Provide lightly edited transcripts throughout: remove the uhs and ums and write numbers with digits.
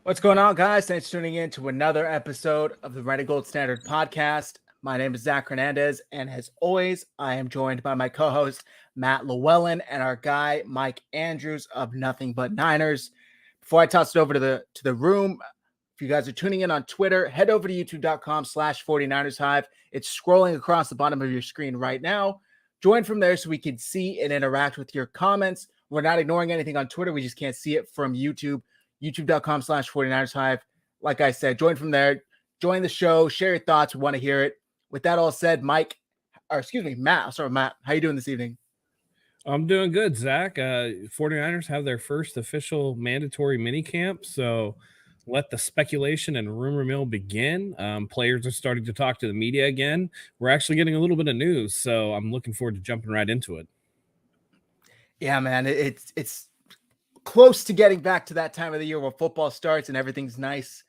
What's going on, guys? Thanks for tuning in to another episode of the Red and Gold Standard podcast. My name is Zach Hernandez, and as always, I am joined by my co-host Matt Llewellyn and our guy Mike Andrews of Nothing But Niners. Before I toss it over to the room, if you guys are tuning in on Twitter, head over to youtube.com/49ers Hive. It's scrolling across the bottom of your screen right now. Join from there so we can see and interact with your comments. We're not ignoring anything on Twitter. We just can't see it from YouTube. youtube.com/49ers Hive. Like I said, join from there. Join the show. Share your thoughts. We want to hear it. With that all said, Matt. Matt, how you doing this evening? I'm doing good, Zach. 49ers have their first official mandatory mini camp, so let the speculation and rumor mill begin. Players are starting to talk to the media again. We're actually getting a little bit of news, so I'm looking forward to jumping right into it. Yeah, man, it's close to getting back to that time of the year where football starts and everything's nice.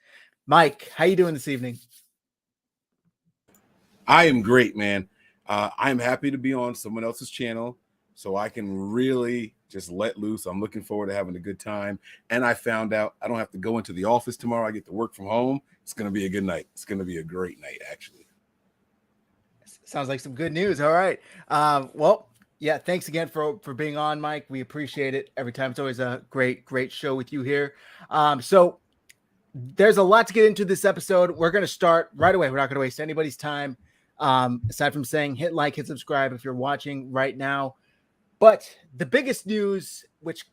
Mike, how you doing this evening? I am great, man. I'm happy to be on someone else's channel so I can really just let loose. I'm looking forward to having a good time. And I found out I don't have to go into the office tomorrow. I get to work from home. It's going to be a good night. It's going to be a great night, actually. Sounds like some good news. All right. Well, yeah, thanks again for being on, Mike. We appreciate it every time. It's always a great show with you here. So there's a lot to get into this episode. We're going to start right away. We're not going to waste anybody's time. Aside from saying hit like, hit subscribe if you're watching right now. But the biggest news, which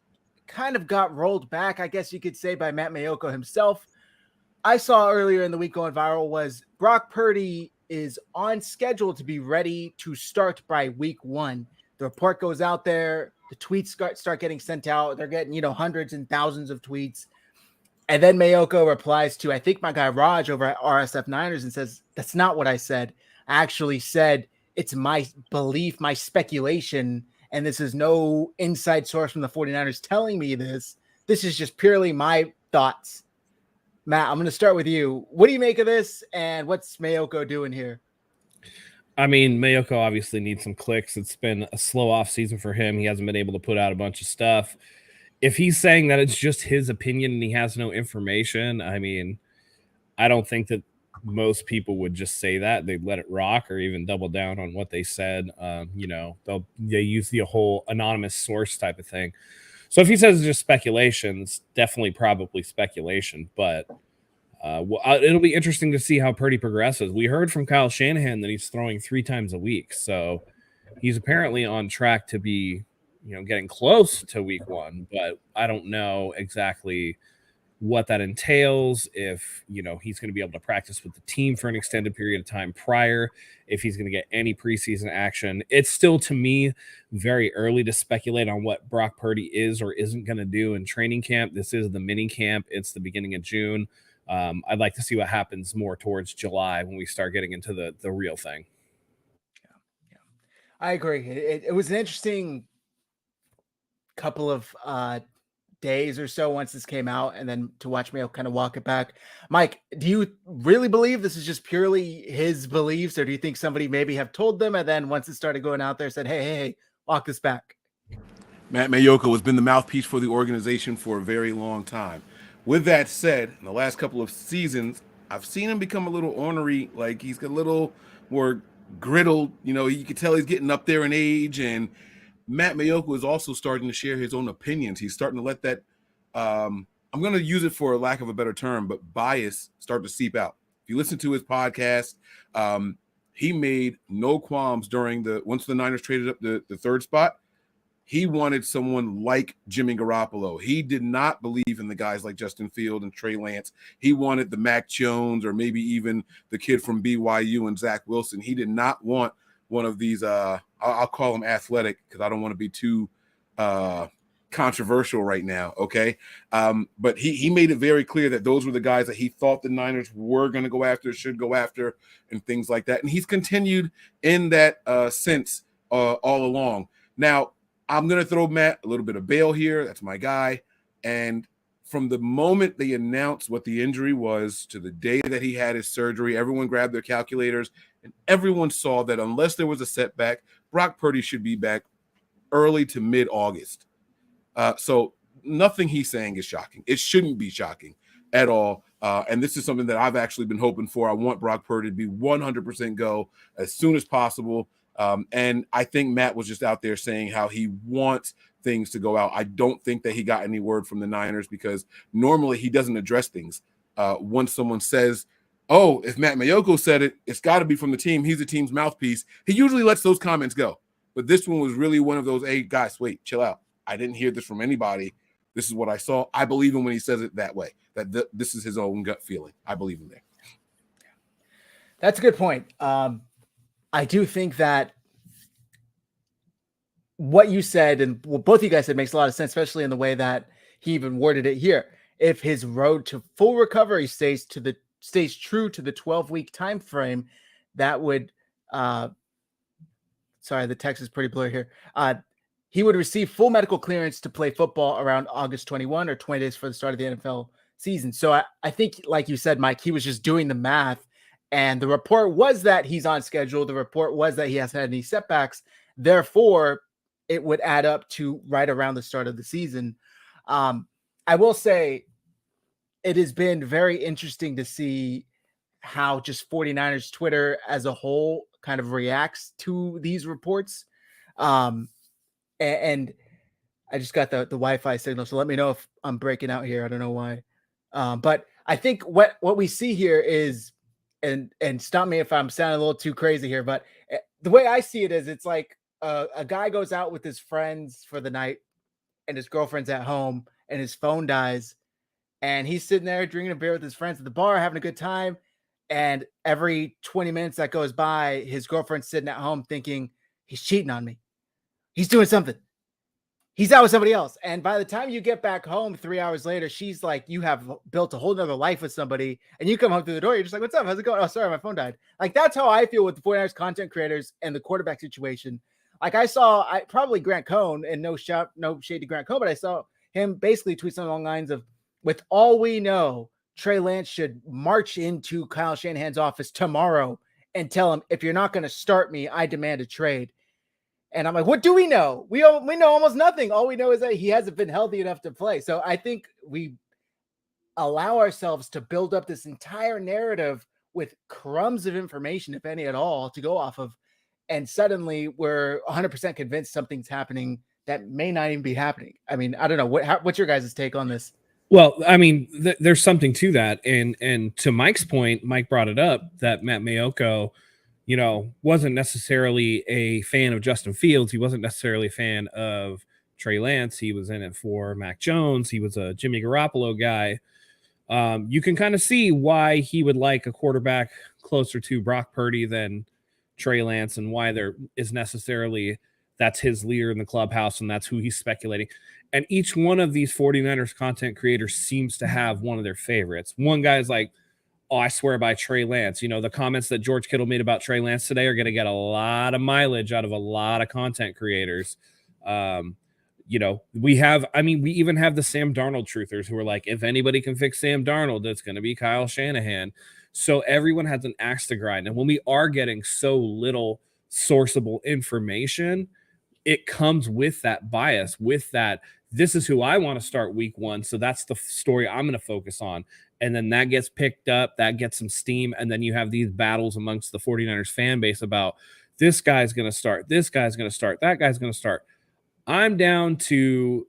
kind of got rolled back, I guess you could say, by Matt Maiocco himself, I saw earlier in the week going viral, was Brock Purdy is on schedule to be ready to start by week 1. The report goes out there. The tweets start getting sent out. They're getting, hundreds and thousands of tweets. And then Maiocco replies to, I think, my guy Raj over at RSF Niners and says, that's not what I said. I actually said it's my belief, my speculation, and this is no inside source from the 49ers telling me this. This is just purely my thoughts. Matt, I'm going to start with you. What do you make of this, and what's Maiocco doing here? I mean, Maiocco obviously needs some clicks. It's been a slow off season for him. He hasn't been able to put out a bunch of stuff. If he's saying that it's just his opinion and he has no information, I mean, I don't think that most people would just say that. They'd let it rock or even double down on what they said. They use the whole anonymous source type of thing. So if he says it's just speculations, definitely probably speculation, but it'll be interesting to see how Purdy progresses. We heard from Kyle Shanahan that he's throwing 3 times a week. So he's apparently on track to be, getting close to week 1, but I don't know exactly what that entails, if, he's going to be able to practice with the team for an extended period of time prior, if he's going to get any preseason action. It's still, to me, very early to speculate on what Brock Purdy is or isn't going to do in training camp. This is the mini camp. It's the beginning of June. I'd like to see what happens more towards July when we start getting into the real thing. Yeah. I agree. It was an interesting couple of days or so once this came out, and then to watch Mayo kind of walk it back. Mike, do you really believe this is just purely his beliefs, or do you think somebody maybe have told them, and then once it started going out there said, hey, walk this back? Matt Maiocco has been the mouthpiece for the organization for a very long time. With that said, in the last couple of seasons, I've seen him become a little ornery, like he's a little more griddled. You can tell he's getting up there in age, and Matt Maiocco is also starting to share his own opinions. He's starting to let that, I'm going to use it for a lack of a better term, but bias start to seep out. If you listen to his podcast, he made no qualms once the Niners traded up the 3rd spot. He wanted someone like Jimmy Garoppolo. He did not believe in the guys like Justin Field and Trey Lance. He wanted the Mac Jones or maybe even the kid from BYU and Zach Wilson. He did not want one of these, I'll call them athletic because I don't want to be too controversial right now, okay? But he made it very clear that those were the guys that he thought the Niners were going to go after, should go after, and things like that. And he's continued in that sense all along. Now, I'm going to throw Matt a little bit of bail here. That's my guy. And from the moment they announced what the injury was to the day that he had his surgery, everyone grabbed their calculators and everyone saw that unless there was a setback, Brock Purdy should be back early to mid-August. So nothing he's saying is shocking. It shouldn't be shocking. at all. And this is something that I've actually been hoping for. I want Brock Purdy to be 100% go as soon as possible. And I think Matt was just out there saying how he wants things to go out. I don't think that he got any word from the Niners, because normally he doesn't address things. Once someone says, oh, if Matt Mayoko said it, it's got to be from the team. He's the team's mouthpiece. He usually lets those comments go. But this one was really one of those, hey, guys, wait, chill out. I didn't hear this from anybody. This is what I saw. I believe him when he says it that way, that this is his own gut feeling. I believe him there. That's a good point. I do think that what you said and what both of you guys said makes a lot of sense, especially in the way that he even worded it here. If his road to full recovery stays true to the 12-week time frame, that would sorry, the text is pretty blurry here. He would receive full medical clearance to play football around August 21, or 20 days for the start of the NFL season. So I think, like you said, Mike, he was just doing the math, and the report was that he's on schedule. The report was that he hasn't had any setbacks. Therefore, it would add up to right around the start of the season. I will say it has been very interesting to see how just 49ers Twitter as a whole kind of reacts to these reports. And I just got the Wi-Fi signal, so let me know if I'm breaking out here. I don't know why. But I think what we see here is, and stop me if I'm sounding a little too crazy here, but the way I see it is, it's like a guy goes out with his friends for the night, and his girlfriend's at home, and his phone dies, and he's sitting there drinking a beer with his friends at the bar, having a good time. And every 20 minutes that goes by, his girlfriend's sitting at home thinking, he's cheating on me. He's doing something. He's out with somebody else. And by the time you get back home 3 hours later, she's like, you have built a whole nother life with somebody. And you come home through the door, you're just like, what's up? How's it going? Oh, sorry, my phone died. Like, that's how I feel with the 49ers content creators and the quarterback situation. Like, I probably Grant Cohn, and no shade to Grant Cohn, but I saw him basically tweet something along the lines of, with all we know, Trey Lance should march into Kyle Shanahan's office tomorrow and tell him, if you're not going to start me, I demand a trade. And I'm like, what do we know? We know almost nothing. All we know is that he hasn't been healthy enough to play. So I think we allow ourselves to build up this entire narrative with crumbs of information, if any at all, to go off of. And suddenly we're 100% convinced something's happening that may not even be happening. I mean, I don't know. What's your guys' take on this? Well, I mean, there's something to that. And to Mike's point, Mike brought it up that Matt Mayoko, wasn't necessarily a fan of Justin Fields. He wasn't necessarily a fan of Trey Lance. He was in it for Mac Jones. He was a Jimmy Garoppolo guy. You can kind of see why he would like a quarterback closer to Brock Purdy than Trey Lance, and why there is necessarily that's his leader in the clubhouse, and that's who he's speculating. And each one of these 49ers content creators seems to have one of their favorites. One guy's like, oh, I swear by Trey Lance. The comments that George Kittle made about Trey Lance today are going to get a lot of mileage out of a lot of content creators. We even have the Sam Darnold truthers who are like, if anybody can fix Sam Darnold, it's going to be Kyle Shanahan. So everyone has an axe to grind. And when we are getting so little sourceable information, it comes with that bias, with that, this is who I want to start week one. So that's the story I'm going to focus on. And then that gets picked up, that gets some steam. And then you have these battles amongst the 49ers fan base about this guy's going to start, this guy's going to start, that guy's going to start. I'm down to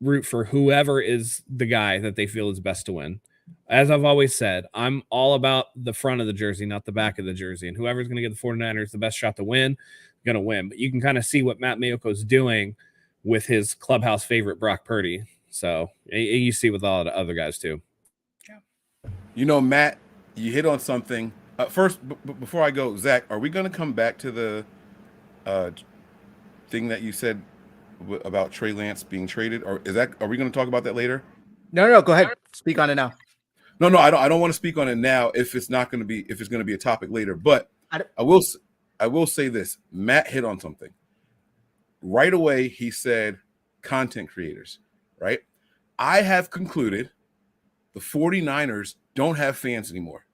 root for whoever is the guy that they feel is best to win. As I've always said, I'm all about the front of the jersey, not the back of the jersey. And whoever's going to give the 49ers the best shot to win, going to win. But you can kind of see what Matt Mayoko's doing with his clubhouse favorite Brock Purdy. So you see with all the other guys too. Matt, you hit on something. First, before I go, Zach, are we going to come back to the thing that you said about Trey Lance being traded, or are we going to talk about that later? No, go ahead. Speak on it now. No, I don't want to speak on it now if it's going to be a topic later. But I will say this. Matt hit on something. Right away, he said content creators, right? I have concluded the 49ers don't have fans anymore.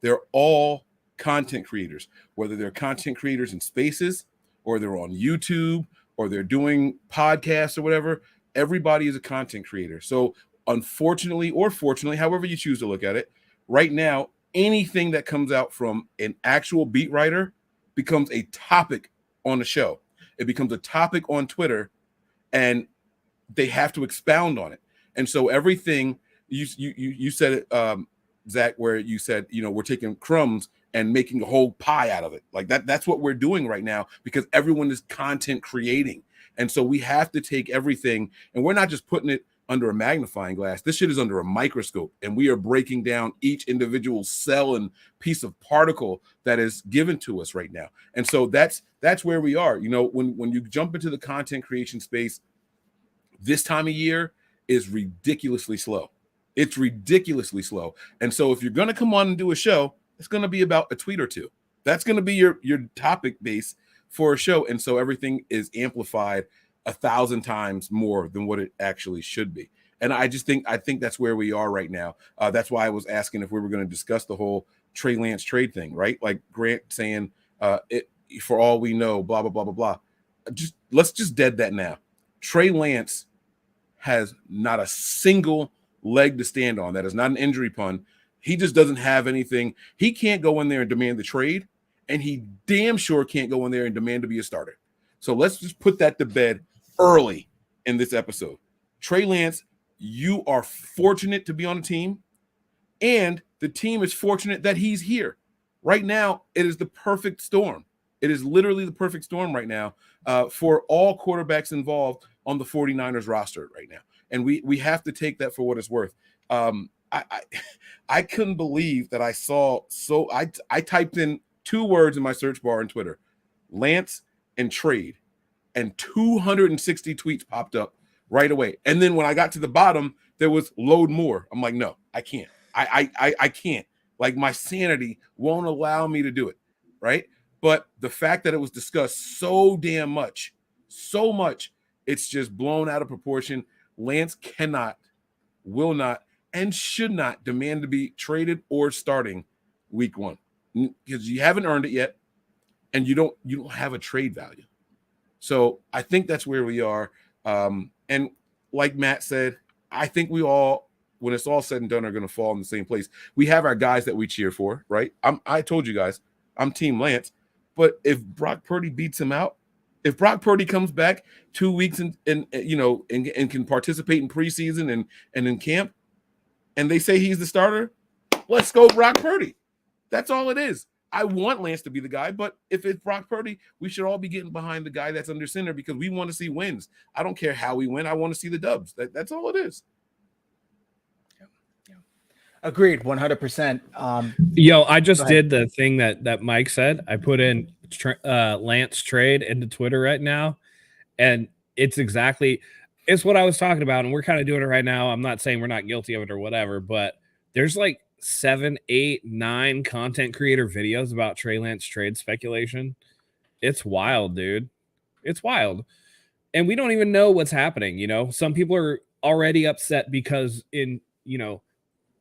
They're all content creators, whether they're content creators in spaces or they're on YouTube or they're doing podcasts or whatever. Everybody is a content creator. So unfortunately or fortunately, however you choose to look at it, right now, anything that comes out from an actual beat writer becomes a topic on the show. It becomes a topic on Twitter, and they have to expound on it. And so everything you said it, Zach, where you said, we're taking crumbs and making a whole pie out of it. Like that's what we're doing right now, because everyone is content creating. And so we have to take everything, and we're not just putting it under a magnifying glass. This shit is under a microscope, and we are breaking down each individual cell and piece of particle that is given to us right now. And so that's where we are. When you jump into the content creation space, this time of year is ridiculously slow. It's ridiculously slow. And so if you're going to come on and do a show, it's going to be about a tweet or two. That's going to be your topic base for a show. And so everything is amplified 1,000 times more than what it actually should be. And I think that's where we are right now. That's why I was asking if we were going to discuss the whole Trey Lance trade thing, right? Like Grant saying, for all we know, blah, blah, blah, blah, blah. Let's just dead that now. Trey Lance has not a single leg to stand on. That is not an injury pun. He just doesn't have anything. He can't go in there and demand the trade, and he damn sure can't go in there and demand to be a starter. So let's just put that to bed early in this episode. Trey Lance, you are fortunate to be on the team, and the team is fortunate that he's here. Right now, it is the perfect storm. It is literally the perfect storm right now for all quarterbacks involved on the 49ers roster right now. And we have to take that for what it's worth. I couldn't believe that I saw, I typed in 2 words in my search bar on Twitter, Lance and trade, and 260 tweets popped up right away. And then when I got to the bottom, there was load more. I'm like, no, I can't. I can't. Like, my sanity won't allow me to do it, right? But the fact that it was discussed so damn much, it's just blown out of proportion. Lance cannot, will not, and should not demand to be traded or starting week 1, because you haven't earned it yet, and you don't have a trade value. So I think that's where we are. And like Matt said, I think we all, when it's all said and done, are going to fall in the same place. We have our guys that we cheer for, right? I told you guys, I'm Team Lance. But if Brock Purdy beats him out, if Brock Purdy comes back 2 weeks and can participate in preseason and in camp, and they say he's the starter, let's go Brock Purdy. That's all it is. I want Lance to be the guy, but if it's Brock Purdy, we should all be getting behind the guy that's under center, because we want to see wins. I don't care how we win. I want to see the dubs. That's all it is. Agreed, 100%. Yo, I just did the thing that Mike said. I put in Lance trade into Twitter right now, and it's what I was talking about, and we're kind of doing it right now. I'm not saying we're not guilty of it or whatever, but there's like 7, 8, 9 content creator videos about Trey Lance trade speculation. It's wild, dude. It's wild. And we don't even know what's happening. Some people are already upset because in,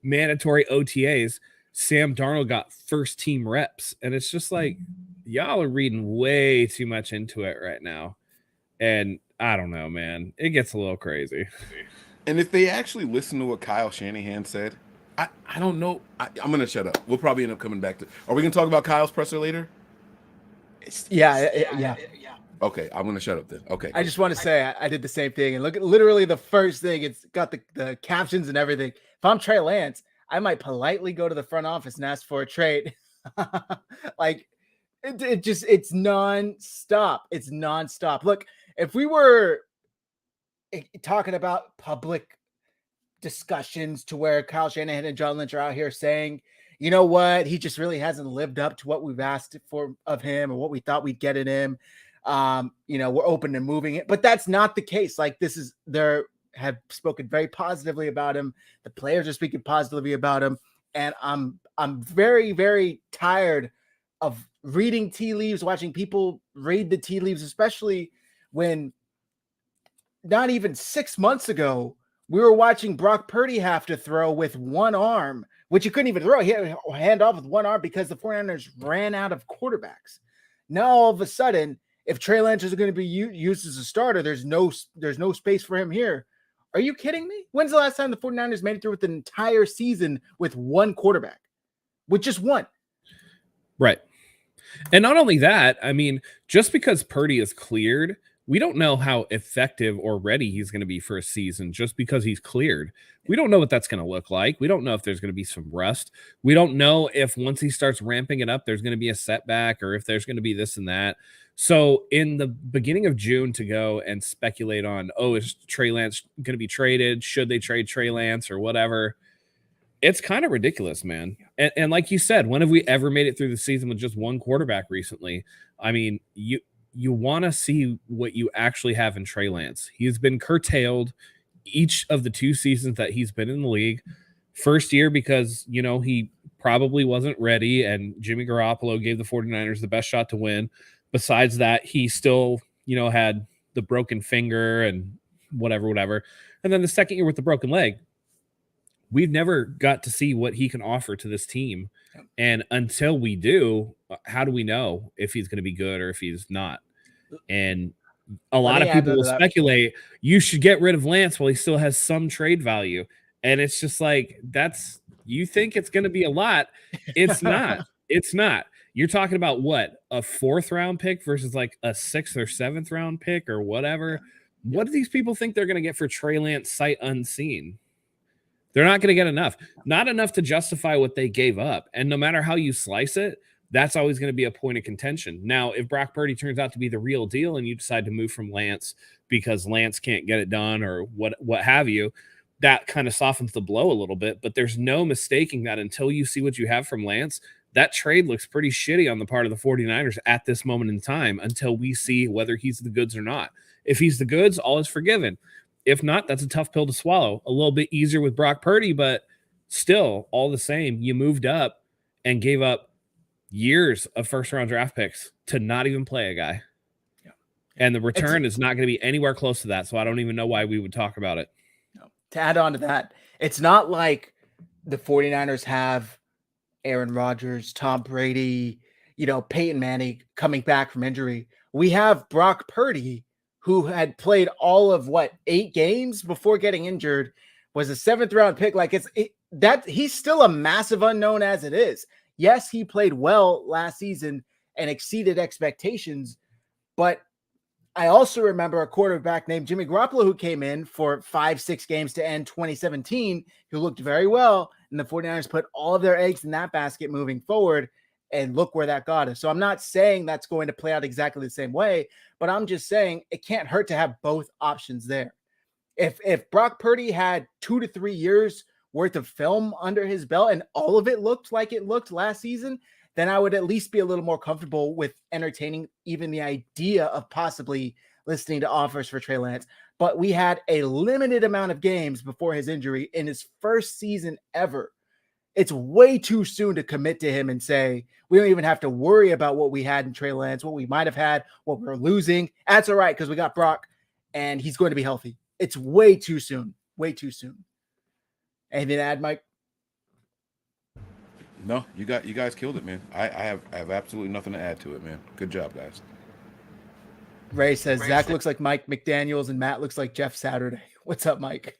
mandatory OTAs, Sam Darnold got first team reps. And it's just like, y'all are reading way too much into it right now. And I don't know, man. It gets a little crazy. And if they actually listen to what Kyle Shanahan said, I don't know. I'm going to shut up. We'll probably end up coming back to. Are we going to talk about Kyle's presser later? Yeah. Okay, I'm going to shut up then. Okay. I just want to say I did the same thing. And look at literally the first thing. It's got the captions and everything. If I'm Trey Lance, I might politely go to the front office and ask for a trade. Like, it's nonstop. It's nonstop. Look, if we were talking about public discussions to where Kyle Shanahan and John Lynch are out here saying, you know what, he just really hasn't lived up to what we've asked for of him or what we thought we'd get in him. We're open to moving it, but that's not the case. Like, there have spoken very positively about him. The players are speaking positively about him. And I'm very, very tired of reading tea leaves, watching people read the tea leaves, especially when not even 6 months ago, we were watching Brock Purdy have to throw with one arm, which he couldn't even throw. He had to hand off with one arm because the 49ers ran out of quarterbacks. Now, all of a sudden, if Trey Lance is going to be used as a starter, there's no space for him here. Are you kidding me? When's the last time the 49ers made it through with an entire season with one quarterback? With just one. Right. And not only that, I mean, just because Purdy is cleared, we don't know how effective or ready he's going to be for a season just because he's cleared. We don't know what that's going to look like. We don't know if there's going to be some rust. We don't know if once he starts ramping it up, there's going to be a setback or if there's going to be this and that. So in the beginning of June to go and speculate on, oh, is Trey Lance going to be traded? Should they trade Trey Lance or whatever? It's kind of ridiculous, man. And like you said, when have we ever made it through the season with just one quarterback recently? I mean, you want to see what you actually have in Trey Lance. He's been curtailed each of the 2 seasons that he's been in the league. First year because, he probably wasn't ready and Jimmy Garoppolo gave the 49ers the best shot to win. Besides that, he still, had the broken finger and whatever. And then the second year with the broken leg, we've never got to see what he can offer to this team. And until we do, how do we know if he's going to be good or if he's not? And a lot of people will speculate you should get rid of Lance while he still has some trade value. And it's just like, you think it's going to be a lot. It's not. It's not. You're talking about what? A 4th round pick versus like a 6th or 7th round pick or whatever. What do these people think they're going to get for Trey Lance sight unseen? They're not going to get enough. Not enough to justify what they gave up. And no matter how you slice it, that's always going to be a point of contention. Now, if Brock Purdy turns out to be the real deal and you decide to move from Lance because Lance can't get it done or what have you, that kind of softens the blow a little bit. But there's no mistaking that until you see what you have from Lance, that trade looks pretty shitty on the part of the 49ers at this moment in time until we see whether he's the goods or not. If he's the goods, all is forgiven. If not, that's a tough pill to swallow. A little bit easier with Brock Purdy, but still, all the same, you moved up and gave up years of first-round draft picks to not even play a guy. Yeah. And the return is not going to be anywhere close to that, so I don't even know why we would talk about it. No. To add on to that, it's not like the 49ers have Aaron Rodgers, Tom Brady, Peyton Manning coming back from injury. We have Brock Purdy, who had played all of 8 games before getting injured, was a 7th round pick. Like he's still a massive unknown as it is. Yes, he played well last season and exceeded expectations, but I also remember a quarterback named Jimmy Garoppolo who came in for 5-6 games to end 2017, who looked very well, and the 49ers put all of their eggs in that basket moving forward, and look where that got us. So I'm not saying that's going to play out exactly the same way, but I'm just saying it can't hurt to have both options there. If Brock Purdy had 2 to 3 years worth of film under his belt and all of it looked like it looked last season, then I would at least be a little more comfortable with entertaining even the idea of possibly listening to offers for Trey Lance. But we had a limited amount of games before his injury in his first season ever. It's way too soon to commit to him and say, we don't even have to worry about what we had in Trey Lance, what we might have had, what we're losing. That's all right, because we got Brock and he's going to be healthy. It's way too soon. Way too soon. Anything to add, Mike? No, you guys killed it, man. I have absolutely nothing to add to it, man. Good job, guys. Ray says Zach looks like Mike McDaniels and Matt looks like Jeff Saturday. What's up, Mike?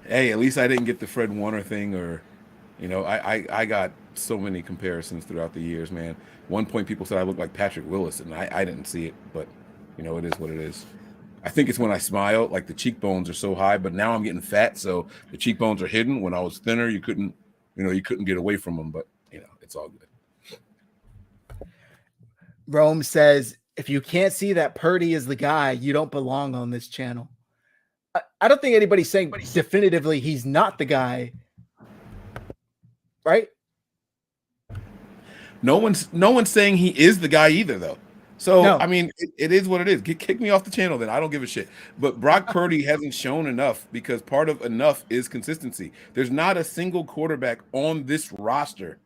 Hey, at least I didn't get the Fred Warner thing, or, I got so many comparisons throughout the years, man. One point, people said I looked like Patrick Willis, and I didn't see it, but it is what it is. I think it's when I smile, like the cheekbones are so high, but now I'm getting fat, so the cheekbones are hidden. When I was thinner, you couldn't get away from them, but it's all good. Rome says, if you can't see that Purdy is the guy, you don't belong on this channel. I don't think anybody's saying definitively he's not the guy, right? No one's saying he is the guy either, though. So, No. I mean, it is what it is. Kick me off the channel then. I don't give a shit. But Brock Purdy hasn't shown enough, because part of enough is consistency. There's not a single quarterback on this roster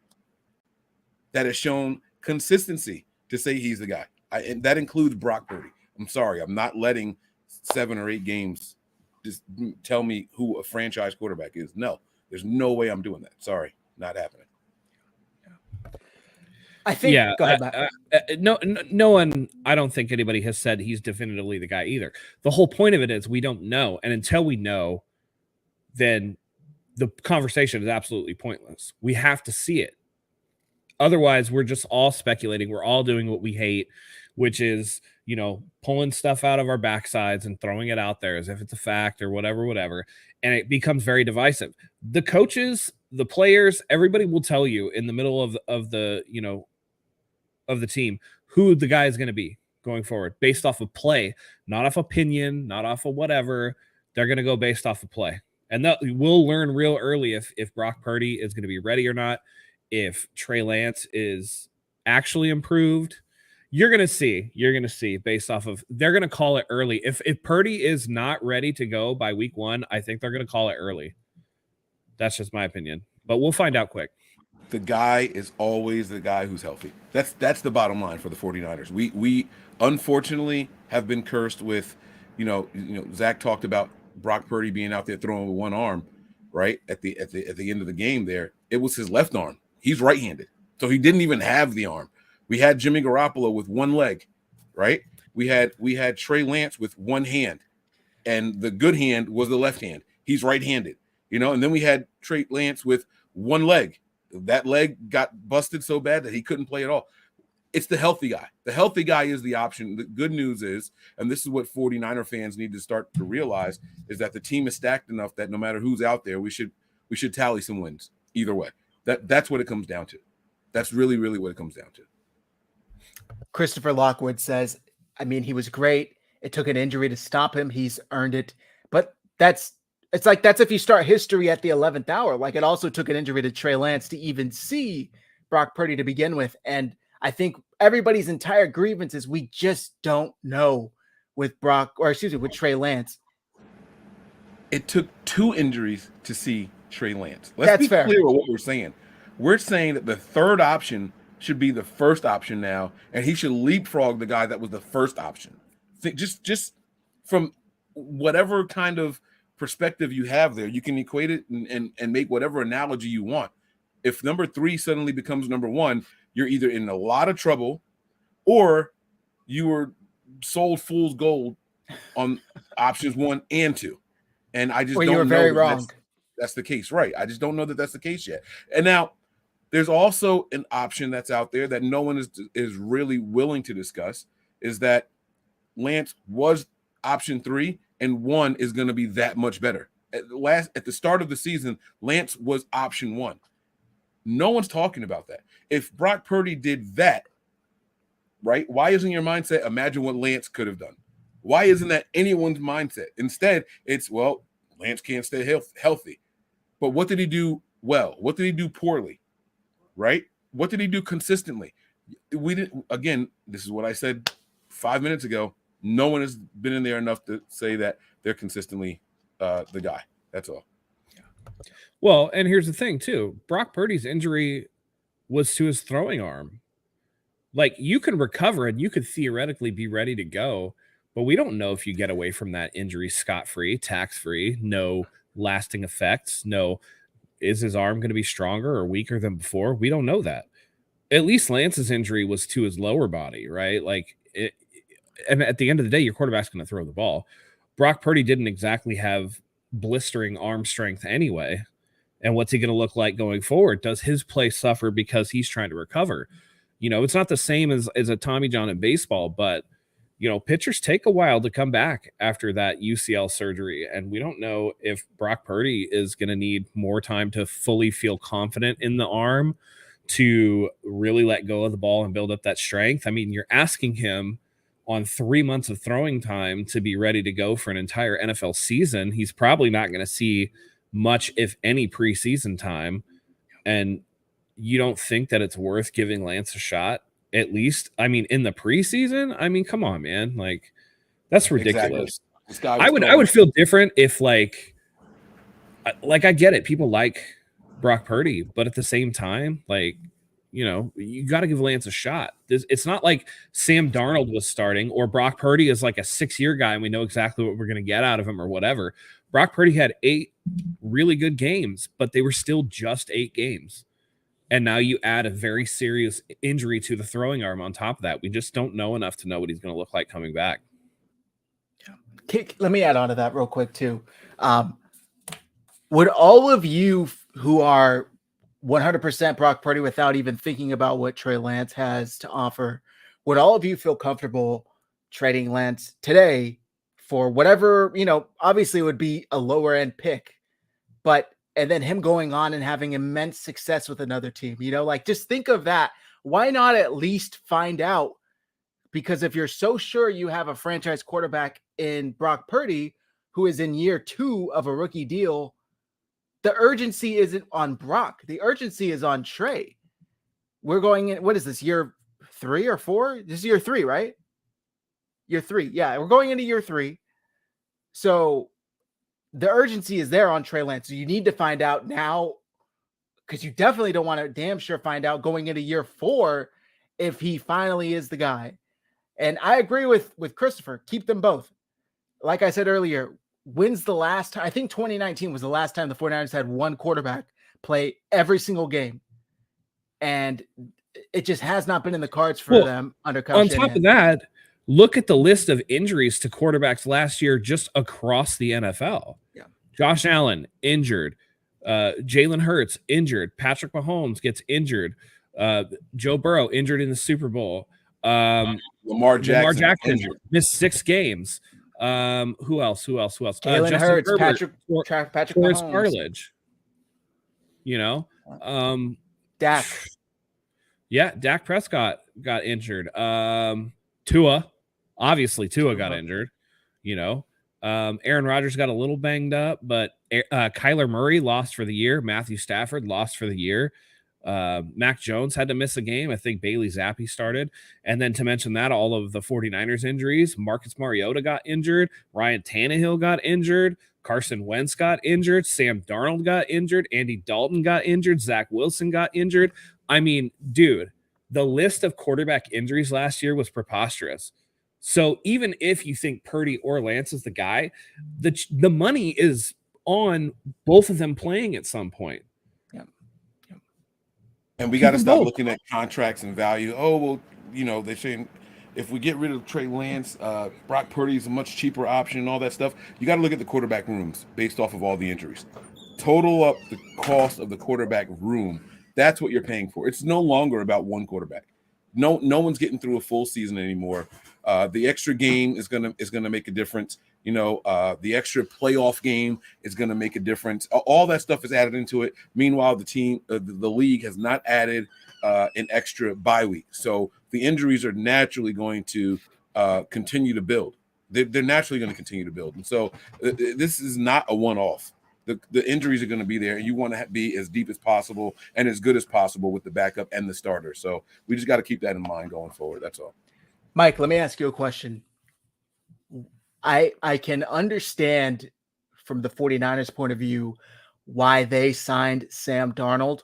that has shown consistency to say he's the guy. And that includes Brock Purdy. I'm sorry. I'm not letting 7 or 8 games just tell me who a franchise quarterback is. No, there's no way I'm doing that. Sorry, not happening. I think. Yeah, Go ahead, Matt. no one. I don't think anybody has said he's definitively the guy either. The whole point of it is we don't know, and until we know, then the conversation is absolutely pointless. We have to see it. Otherwise, we're just all speculating. We're all doing what we hate, which is, pulling stuff out of our backsides and throwing it out there as if it's a fact or whatever. And it becomes very divisive. The coaches, the players, everybody will tell you in the middle of the team who the guy is going to be going forward based off of play, not off opinion, not off of whatever. They're going to go based off of play. And we'll learn real early if Brock Purdy is going to be ready or not. If Trey Lance is actually improved, you're going to see based off of, they're going to call it early. If Purdy is not ready to go by week 1, I think they're going to call it early. That's just my opinion, but we'll find out quick. The guy is always the guy who's healthy. That's the bottom line for the 49ers. We unfortunately have been cursed with, Zach talked about Brock Purdy being out there throwing with one arm, right? At the end of the game there, it was his left arm. He's right-handed, so he didn't even have the arm. We had Jimmy Garoppolo with one leg, right? We had Trey Lance with one hand, and the good hand was the left hand. He's right-handed, and then we had Trey Lance with one leg. That leg got busted so bad that he couldn't play at all. It's the healthy guy. The healthy guy is the option. The good news is, and this is what 49er fans need to start to realize, is that the team is stacked enough that no matter who's out there, we should tally some wins either way. That's what it comes down to. That's really, really what it comes down to. Christopher Lockwood says, he was great. It took an injury to stop him. He's earned it. But that's if you start history at the 11th hour. Like, it also took an injury to Trey Lance to even see Brock Purdy to begin with. And I think everybody's entire grievance is we just don't know with Trey Lance. It took 2 injuries to see Trey Lance. Let's be clear with what we're saying. We're saying that the third option should be the first option now, and he should leapfrog the guy that was the first option. Just from whatever kind of perspective you have there, you can equate it and make whatever analogy you want. If number 3 suddenly becomes number 1, you're either in a lot of trouble or you were sold fool's gold on options 1 and 2. And I just don't know. You were very wrong. That's the case, right? I just don't know that that's the case yet. And now there's also an option that's out there that no one is really willing to discuss, is that Lance was option 3 and 1 is going to be that much better. At the start of the season, Lance was option 1. No one's talking about that. If Brock Purdy did that, right, why isn't your mindset, imagine what Lance could have done? Why isn't that anyone's mindset? Instead, it's, well, Lance can't stay healthy. But what did he do well? What did he do poorly? Right? What did he do consistently? We didn't. Again, this is what I said 5 minutes ago. No one has been in there enough to say that they're consistently the guy. That's all. Well, and here's the thing too. Brock Purdy's injury was to his throwing arm. Like, you can recover and you could theoretically be ready to go, but we don't know if you get away from that injury scot-free, tax-free, no lasting effects, no, is his arm going to be stronger or weaker than before? We don't know that. At least Lance's injury was to his lower body, right? Like, and at the end of the day, your quarterback's going to throw the ball. Brock Purdy didn't exactly have blistering arm strength anyway. And what's he going to look like going forward? Does his play suffer because he's trying to recover? It's not the same as a Tommy John in baseball, but pitchers take a while to come back after that UCL surgery. And we don't know if Brock Purdy is going to need more time to fully feel confident in the arm to really let go of the ball and build up that strength. I mean, you're asking him on 3 months of throwing time to be ready to go for an entire NFL season. He's probably not going to see much, if any, preseason time. And you don't think that it's worth giving Lance a shot? At least, in the preseason? Come on, man. Like, that's ridiculous. Exactly. I would feel different if I get it. People like Brock Purdy, but at the same time, you got to give Lance a shot. It's not like Sam Darnold was starting or Brock Purdy is like a 6-year guy and we know exactly what we're going to get out of him or whatever. Brock Purdy had 8 really good games, but they were still just 8 games. And now you add a very serious injury to the throwing arm on top of that. We just don't know enough to know what he's going to look like coming back. Let me add on to that real quick too. Would all of you who are 100% Brock Purdy without even thinking about what Trey Lance has to offer, would all of you feel comfortable trading Lance today for whatever, obviously it would be a lower end pick, and then him going on and having immense success with another team, just think of that. Why not at least find out? Because if you're so sure you have a franchise quarterback in Brock Purdy, who is in year 2 of a rookie deal, the urgency isn't on Brock. The urgency is on Trey. We're going in, what is this, year 3 or 4? This is year 3, right? Year 3. Yeah, we're going into year 3. So the urgency is there on Trey Lance. So you need to find out now, because you definitely don't want to damn sure find out going into year 4 if he finally is the guy. And I agree with Christopher. Keep them both. Like I said earlier, when's the last time? I think 2019 was the last time the 49ers had one quarterback play every single game. And it just has not been in the cards for them under Kyle On Shanahan. top of that, look at the list of injuries to quarterbacks last year just across the NFL. Yeah. Josh Allen, injured. Jalen Hurts, injured. Patrick Mahomes gets injured. Joe Burrow, injured in the Super Bowl. Lamar Jackson missed 6 games. Who else? Jalen Hurts, Patrick Mahomes. Cartilage. Dak. Yeah, Dak Prescott got injured. Tua got injured. Aaron Rodgers got a little banged up, but Kyler Murray lost for the year. Matthew Stafford lost for the year. Mac Jones had to miss a game. I think Bailey Zappi started. And then to mention that, all of the 49ers injuries, Marcus Mariota got injured. Ryan Tannehill got injured. Carson Wentz got injured. Sam Darnold got injured. Andy Dalton got injured. Zach Wilson got injured. I mean, dude, the list of quarterback injuries last year was preposterous. So even if you think Purdy or Lance is the guy, the money is on both of them playing at some point. And we got to stop looking at contracts and value. Oh, well, they're saying if we get rid of Trey Lance, Brock Purdy is a much cheaper option and all that stuff. You got to look at the quarterback rooms based off of all the injuries. Total up the cost of the quarterback room. That's what you're paying for. It's no longer about one quarterback. No one's getting through a full season anymore. The extra game is gonna make a difference. The extra playoff game is gonna make a difference. All that stuff is added into it. Meanwhile, the league has not added an extra bye week, so the injuries are naturally going to continue to build. They're naturally going to continue to build, and so this is not a one-off. The injuries are going to be there, and you want to be as deep as possible and as good as possible with the backup and the starter. So we just got to keep that in mind going forward. That's all. Mike, let me ask you a question. I can understand from the 49ers point of view why they signed Sam Darnold,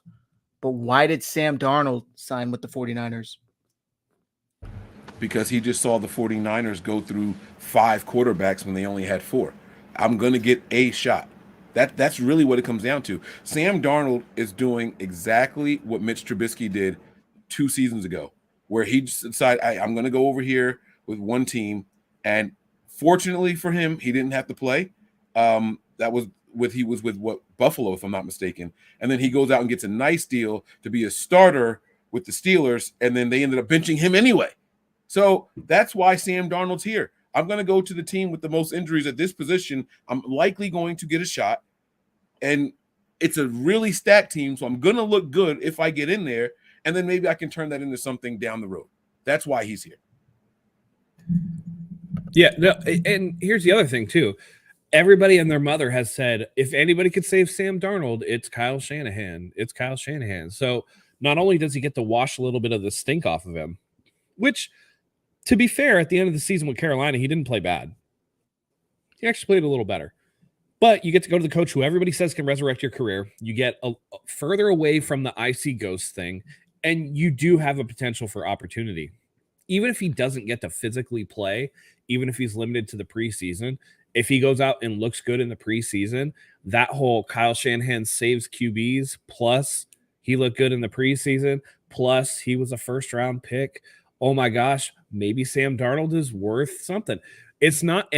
but why did Sam Darnold sign with the 49ers? Because he just saw the 49ers go through 5 quarterbacks when they only had 4. I'm going to get a shot. That's really what it comes down to. Sam Darnold is doing exactly what Mitch Trubisky did 2 seasons ago, where he just decided, I'm going to go over here with one team. And fortunately for him, he didn't have to play. He was with Buffalo, if I'm not mistaken. And then he goes out and gets a nice deal to be a starter with the Steelers. And then they ended up benching him anyway. So that's why Sam Darnold's here. I'm going to go to the team with the most injuries at this position. I'm likely going to get a shot. And it's a really stacked team, so I'm going to look good if I get in there. And then maybe I can turn that into something down the road. That's why he's here. Yeah, no, and here's the other thing, too. Everybody and their mother has said, if anybody could save Sam Darnold, it's Kyle Shanahan. It's Kyle Shanahan. So not only does he get to wash a little bit of the stink off of him, which – to be fair, at the end of the season with Carolina, he didn't play bad. He actually played a little better. But you get to go to the coach who everybody says can resurrect your career. You get further away from the icy ghost thing, and you do have a potential for opportunity. Even if he doesn't get to physically play, even if he's limited to the preseason, if he goes out and looks good in the preseason, that whole Kyle Shanahan saves QBs plus He looked good in the preseason. Plus, he was a first-round pick. Oh my gosh, maybe Sam Darnold is worth something. It's not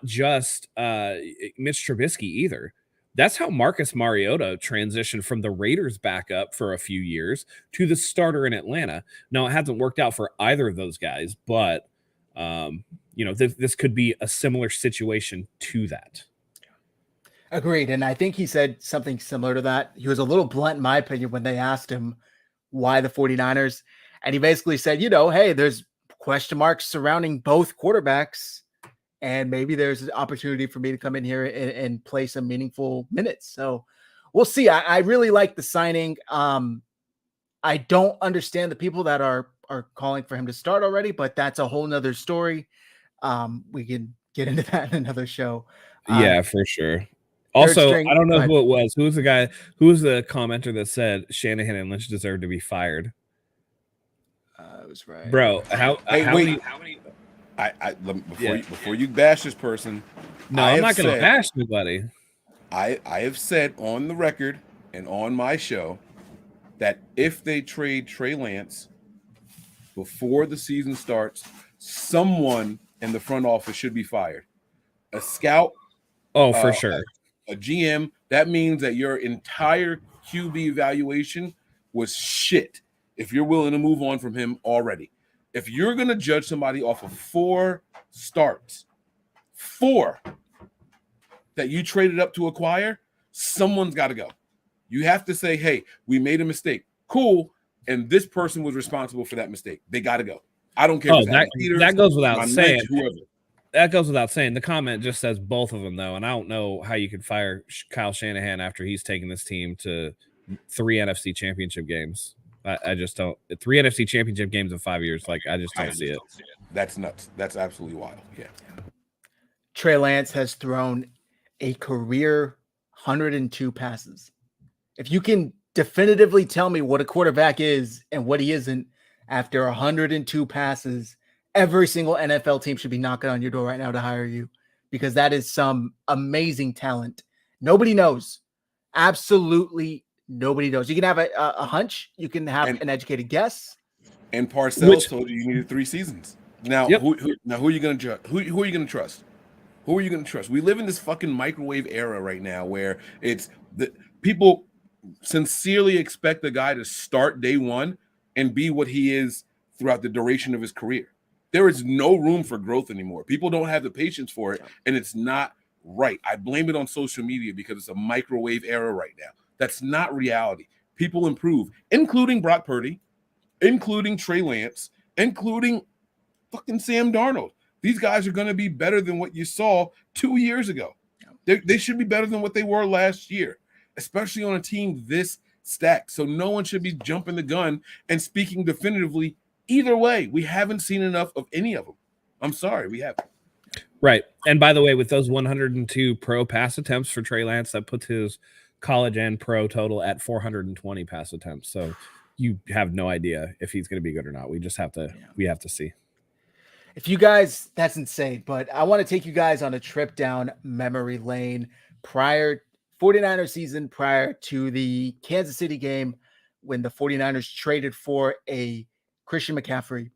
just Mitch Trubisky either. That's how Marcus Mariota transitioned from the Raiders backup for a few years to the starter in Atlanta. Now, it hasn't worked out for either of those guys, but this could be a similar situation to that. Agreed. And I think he said something similar to that. He was a little blunt, in my opinion, when they asked him why the 49ers. And he basically said, hey, there's question marks surrounding both quarterbacks. And maybe there's an opportunity for me to come in here and play some meaningful minutes. So we'll see. I really like the signing. I don't understand the people that are calling for him to start already, but that's a whole nother story. We can get into that in another show. Yeah, for sure. Also, I don't know who it was. Who was the commenter that said Shanahan and Lynch deserve to be fired? It was right. Bro, how many before you bash this person. No, I'm not going to bash anybody. I have said on the record and on my show that if they trade Trey Lance before the season starts, someone in the front office should be fired. A scout. Oh, for sure. A GM. That means that your entire QB evaluation was shit if you're willing to move on from him already. If you're going to judge somebody off of 4 starts, 4 that you traded up to acquire, someone's got to go. You have to say, hey, we made a mistake. Cool. And this person was responsible for that mistake. They got to go. I don't care. That goes without saying. Whoever. That goes without saying. The comment just says both of them, though. And I don't know how you could fire Kyle Shanahan after he's taken this team to 3 NFC championship games. I just don't. 3 NFC championship games in 5 years. Like, I just don't see it. That's nuts. That's absolutely wild. Yeah. Trey Lance has thrown a career 102 passes. If you can definitively tell me what a quarterback is and what he isn't after 102 passes, every single NFL team should be knocking on your door right now to hire you, because that is some amazing talent. Nobody knows. Absolutely nobody knows. You can have a hunch. You can have an educated guess. And Parcells told you needed 3 seasons. Now, who are you going to judge? Who are you going to trust? Who are you going to trust? We live in this fucking microwave era right now where it's the people sincerely expect the guy to start day one and be what he is throughout the duration of his career. There is no room for growth anymore. People don't have the patience for it, and it's not right. I blame it on social media because it's a microwave era right now. That's not reality. People improve, including Brock Purdy, including Trey Lance, including fucking Sam Darnold. These guys are going to be better than what you saw 2 years ago. They should be better than what they were last year, especially on a team this stacked. So no one should be jumping the gun and speaking definitively either way. We haven't seen enough of any of them. I'm sorry, we haven't. Right. And by the way, with those 102 pro pass attempts for Trey Lance, that puts his college and pro total at 420 pass attempts. So you have no idea if he's going to be good or not. We just have to we have to see. If you guys, that's insane, but I want to take you guys on a trip down memory lane prior 49ers season, prior to the Kansas City game when the 49ers traded for a Christian McCaffrey.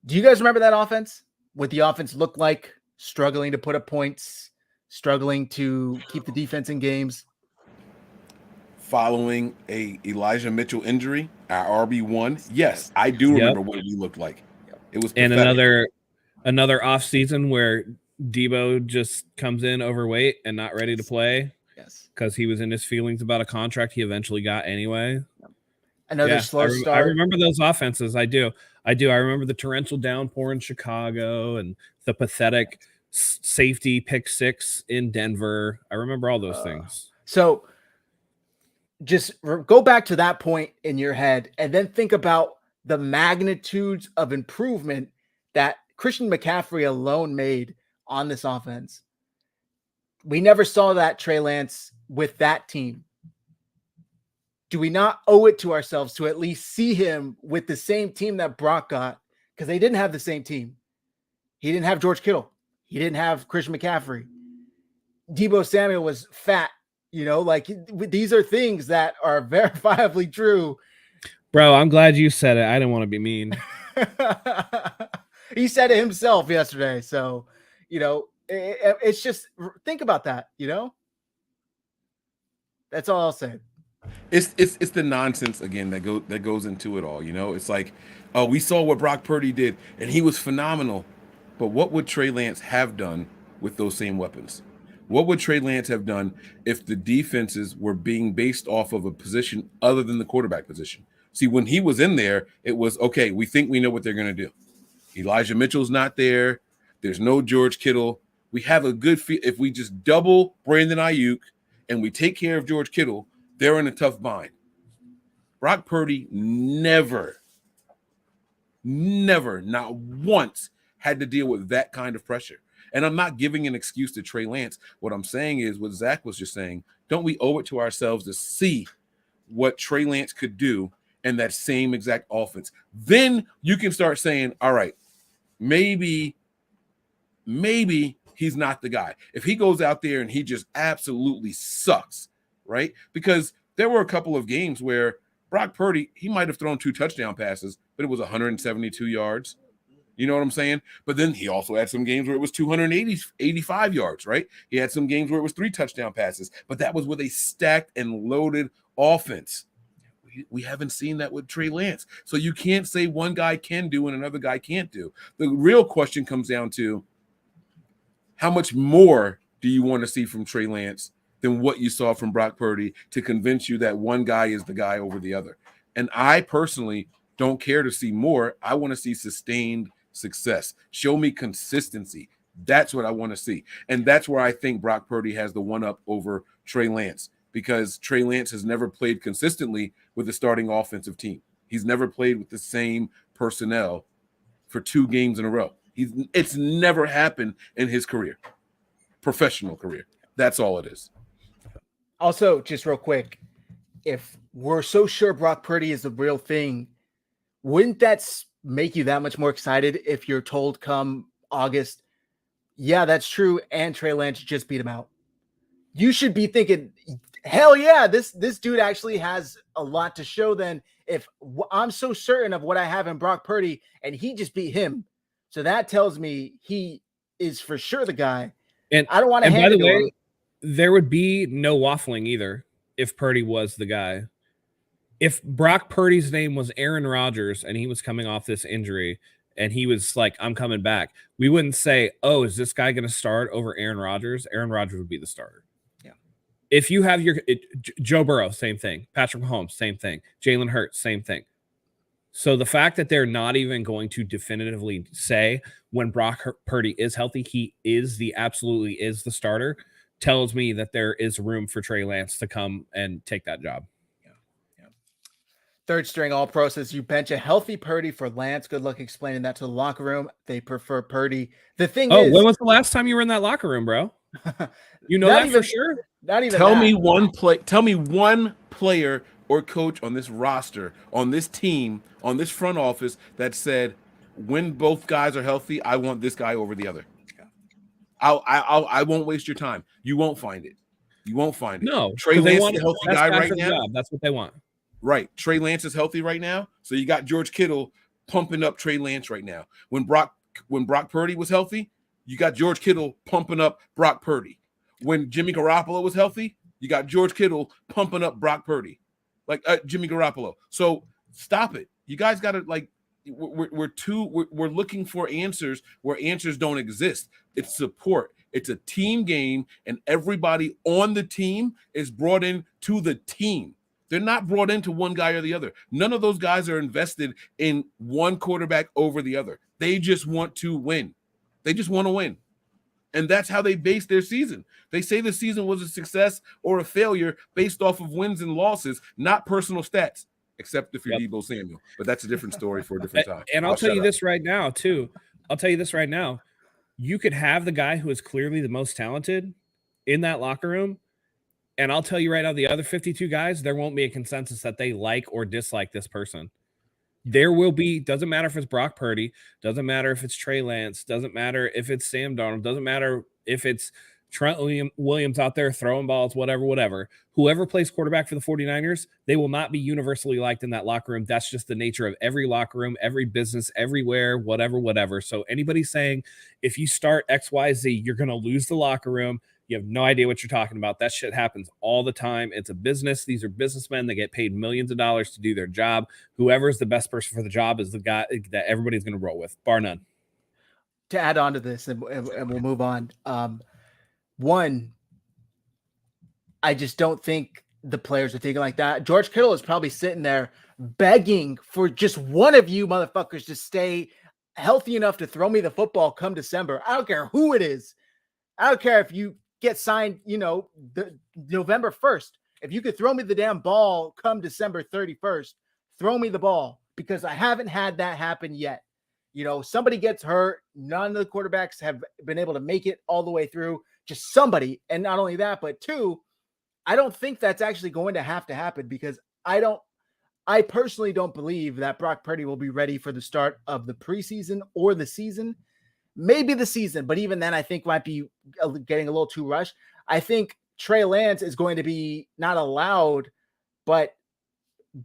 Do you guys remember that offense? What the offense looked like, struggling to put up points, struggling to keep the defense in games? Following a Elijah Mitchell injury, our RB1, yes, I do remember what he looked like. It was pathetic. And another off season where Debo just comes in overweight and not ready to play. Yes, because he was in his feelings about a contract he eventually got anyway. Another slow start. I remember those offenses. I do. I remember the torrential downpour in Chicago and the pathetic safety pick 6 in Denver. I remember all those things. So just go back to that point in your head and then think about the magnitudes of improvement that Christian McCaffrey alone made on this offense. We never saw that Trey Lance with that team. Do we not owe it to ourselves to at least see him with the same team that Brock got? Because they didn't have the same team. He didn't have George Kittle. He didn't have Christian McCaffrey. Debo Samuel was fat You know, like these are things that are verifiably true. Bro, I'm glad you said it. I didn't want to be mean. He said it himself yesterday. So, you know, it's just think about that, you know? That's all I'll say. It's the nonsense again that goes into it all. You know, it's like, oh, we saw what Brock Purdy did, and he was phenomenal. But what would Trey Lance have done with those same weapons? What would Trey Lance have done if the defenses were being based off of a position other than the quarterback position? See, when he was in there, it was okay. We think we know what they're going to do. Elijah Mitchell's not there. There's no George Kittle. We have a good feel. If we just double Brandon Ayuk and we take care of George Kittle, they're in a tough bind. Brock Purdy never, not once had to deal with that kind of pressure. And I'm not giving an excuse to Trey Lance. What I'm saying is what Zach was just saying. Don't we owe it to ourselves to see what Trey Lance could do in that same exact offense? Then you can start saying, all right, maybe he's not the guy. If he goes out there and he just absolutely sucks, right? Because there were a couple of games where Brock Purdy, he might have thrown 2 touchdown passes, but it was 172 yards. You know what I'm saying? But then he also had some games where it was 285 yards, right? He had some games where it was 3 touchdown passes, but that was with a stacked and loaded offense. We haven't seen that with Trey Lance. So you can't say one guy can do and another guy can't do. The real question comes down to how much more do you want to see from Trey Lance than what you saw from Brock Purdy to convince you that one guy is the guy over the other? And I personally don't care to see more. I want to see sustained success. Show me consistency. That's what I want to see. And that's where I think Brock Purdy has the one up over Trey Lance, because Trey Lance has never played consistently with the starting offensive team. He's never played with the same personnel for 2 games in a row. It's never happened in his career, professional career. That's all it is. Also, just real quick, if we're so sure Brock Purdy is the real thing, wouldn't that make you that much more excited if you're told come August, yeah, that's true, and Trey Lance just beat him out? You should be thinking, hell yeah, this dude actually has a lot to show then if I'm so certain of what I have in Brock Purdy and he just beat him. So that tells me he is for sure the guy. And I don't want to hand it to him. There would be no waffling either if Purdy was the guy. If Brock Purdy's name was Aaron Rodgers and he was coming off this injury and he was like, I'm coming back, we wouldn't say, oh, is this guy going to start over Aaron Rodgers? Aaron Rodgers would be the starter. Yeah. If you have Joe Burrow, same thing. Patrick Mahomes, same thing. Jalen Hurts, same thing. So the fact that they're not even going to definitively say when Brock Purdy is healthy, he absolutely is the starter, tells me that there is room for Trey Lance to come and take that job. Yeah. Third string all pro says you bench a healthy Purdy for Lance. Good luck explaining that to the locker room. They prefer Purdy. The thing is, when was the last time you were in that locker room, bro? You know that for sure? Not even Tell me one player or coach on this roster, on this team, on this front office that said, when both guys are healthy, I want this guy over the other. I won't waste your time. You won't find it. No, Trey Lance is a healthy guy right now. That's what they want. Right. Trey Lance is healthy right now. So you got George Kittle pumping up Trey Lance right now. When Brock Purdy was healthy, you got George Kittle pumping up Brock Purdy. When Jimmy Garoppolo was healthy, you got George Kittle pumping up Brock Purdy, like Jimmy Garoppolo. So stop it. You guys got to we're looking for answers where answers don't exist. It's support. It's a team game, and everybody on the team is brought in to the team. They're not brought into one guy or the other. None of those guys are invested in one quarterback over the other. They just want to win. They just want to win. And that's how they base their season. They say the season was a success or a failure based off of wins and losses, not personal stats, except if you're Deebo Samuel. But that's a different story for a different time. And I'll tell you this right now, too. You could have the guy who is clearly the most talented in that locker room, and I'll tell you right now, the other 52 guys, there won't be a consensus that they like or dislike this person. There will be, doesn't matter if it's Brock Purdy, doesn't matter if it's Trey Lance, doesn't matter if it's Sam Darnold, doesn't matter if it's Trent Williams out there throwing balls, whatever. Whoever plays quarterback for the 49ers, they will not be universally liked in that locker room. That's just the nature of every locker room, every business, everywhere, whatever. So anybody saying if you start XYZ, you're going to lose the locker room, you have no idea what you're talking about. That shit happens all the time. It's a business. These are businessmen. They get paid millions of dollars to do their job. Whoever is the best person for the job is the guy that everybody's going to roll with, bar none. To add on to this, and we'll move on. One, I just don't think the players are thinking like that. George Kittle is probably sitting there begging for just one of you motherfuckers to stay healthy enough to throw me the football come December. I don't care who it is. I don't care if you get signed, the November 1st. If you could throw me the damn ball come December 31st, throw me the ball, because I haven't had that happen yet. Somebody gets hurt. None of the quarterbacks have been able to make it all the way through. Just somebody. And not only that, but two, I don't think that's actually going to happen, because I personally don't believe that Brock Purdy will be ready for the start of the preseason or the season. Maybe the season, but even then I think might be getting a little too rushed. I think Trey Lance is going to be not allowed, but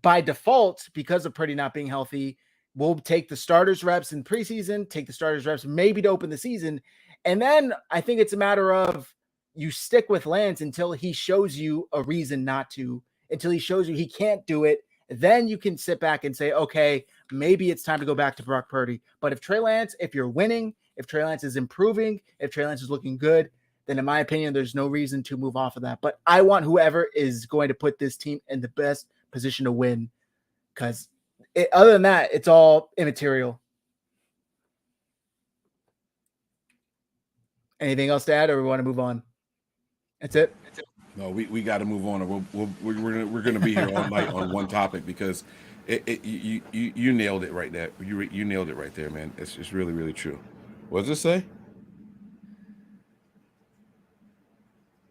by default, because of Purdy not being healthy, we'll take the starters reps in preseason, take the starters reps maybe to open the season. And then I think it's a matter of you stick with Lance until he shows you a reason not to, until he shows you he can't do it. Then you can sit back and say, okay, maybe it's time to go back to Brock Purdy. But if you're winning, if Trey Lance is improving, if Trey Lance is looking good, then in my opinion, there's no reason to move off of that. But I want whoever is going to put this team in the best position to win, because other than that, it's all immaterial. Anything else to add, or we want to move on? That's it. No, we got to move on, or we're gonna be here all night on one topic, because you nailed it right there. You nailed it right there, man. It's just really, really true. What does it say?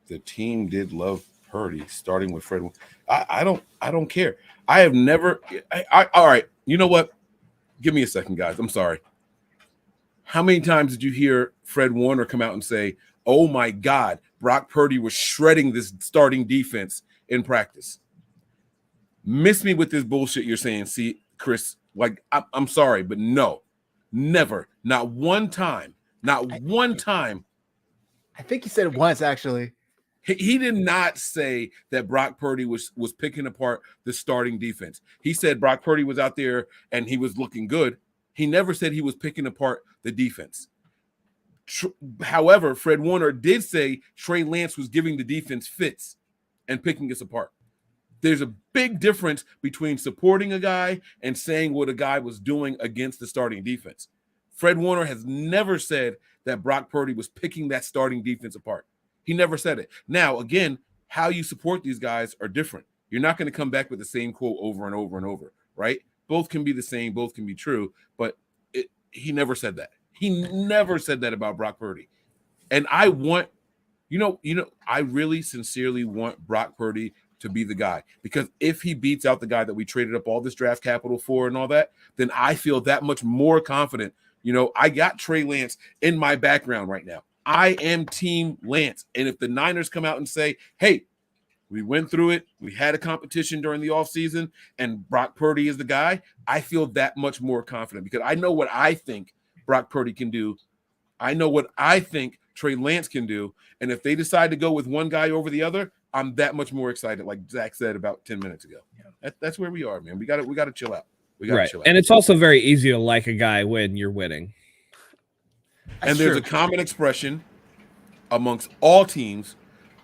The team did love Purdy, starting with Fred. I don't care. I have never. All right. You know what? Give me a second, guys. I'm sorry. How many times did you hear Fred Warner come out and say, "Oh my God, Brock Purdy was shredding this starting defense in practice"? Miss me with this bullshit you're saying. See, Chris, like I'm sorry, but no, never, not one time, not one time. I think he said it once, actually. He did not say that Brock Purdy was picking apart the starting defense. He said Brock Purdy was out there and he was looking good. He never said he was picking apart the defense. However, Fred Warner did say Trey Lance was giving the defense fits and picking us apart. There's a big difference between supporting a guy and saying what a guy was doing against the starting defense. Fred Warner has never said that Brock Purdy was picking that starting defense apart. He never said it. Now, again, how you support these guys are different. You're not going to come back with the same quote over and over and over, right? Both can be the same, both can be true, but he never said that. He never said that about Brock Purdy. And I want, I really sincerely want Brock Purdy to be the guy, because if he beats out the guy that we traded up all this draft capital for and all that, then I feel that much more confident. I got Trey Lance in my background right now. I am Team Lance. And if the Niners come out and say, hey, we went through it, we had a competition during the offseason, and Brock Purdy is the guy, I feel that much more confident, because I know what I think Brock Purdy can do. I know what I think Trey Lance can do. And if they decide to go with one guy over the other, I'm that much more excited, like Zach said about 10 minutes ago. That's where we are, man. We got to chill out. We got to chill out. And it's also very easy to like a guy when you're winning. And there's a common expression amongst all teams: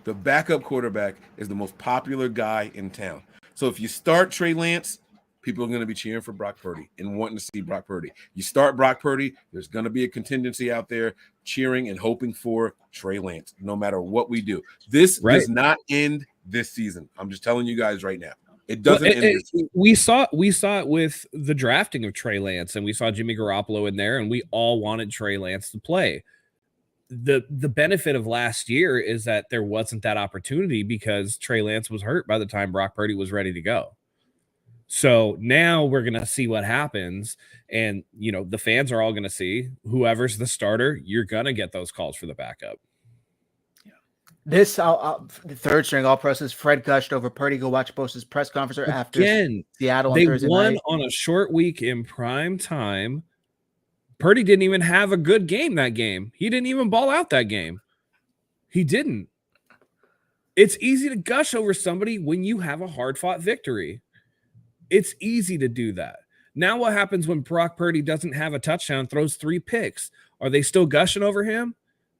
the backup quarterback is the most popular guy in town. So if you start Trey Lance, people are going to be cheering for Brock Purdy and wanting to see Brock Purdy. You start Brock Purdy, there's going to be a contingency out there cheering and hoping for Trey Lance, no matter what we do. This does not end this season. I'm just telling you guys right now. It doesn't end this season. We saw it with the drafting of Trey Lance, and we saw Jimmy Garoppolo in there, and we all wanted Trey Lance to play. The benefit of last year is that there wasn't that opportunity because Trey Lance was hurt by the time Brock Purdy was ready to go. So now we're going to see what happens. And, the fans are all going to see whoever's the starter, you're going to get those calls for the backup. Yeah. This the third string all process. Fred gushed over Purdy. Go watch Bosa's press conference after Again, Seattle on they Thursday won night. on a short week in prime time. Purdy didn't even have a good game that game. He didn't even ball out that game. He didn't. It's easy to gush over somebody when you have a hard-fought victory. It's easy to do that. Now what happens when Brock Purdy doesn't have a touchdown, throws 3 picks? Are they still gushing over him?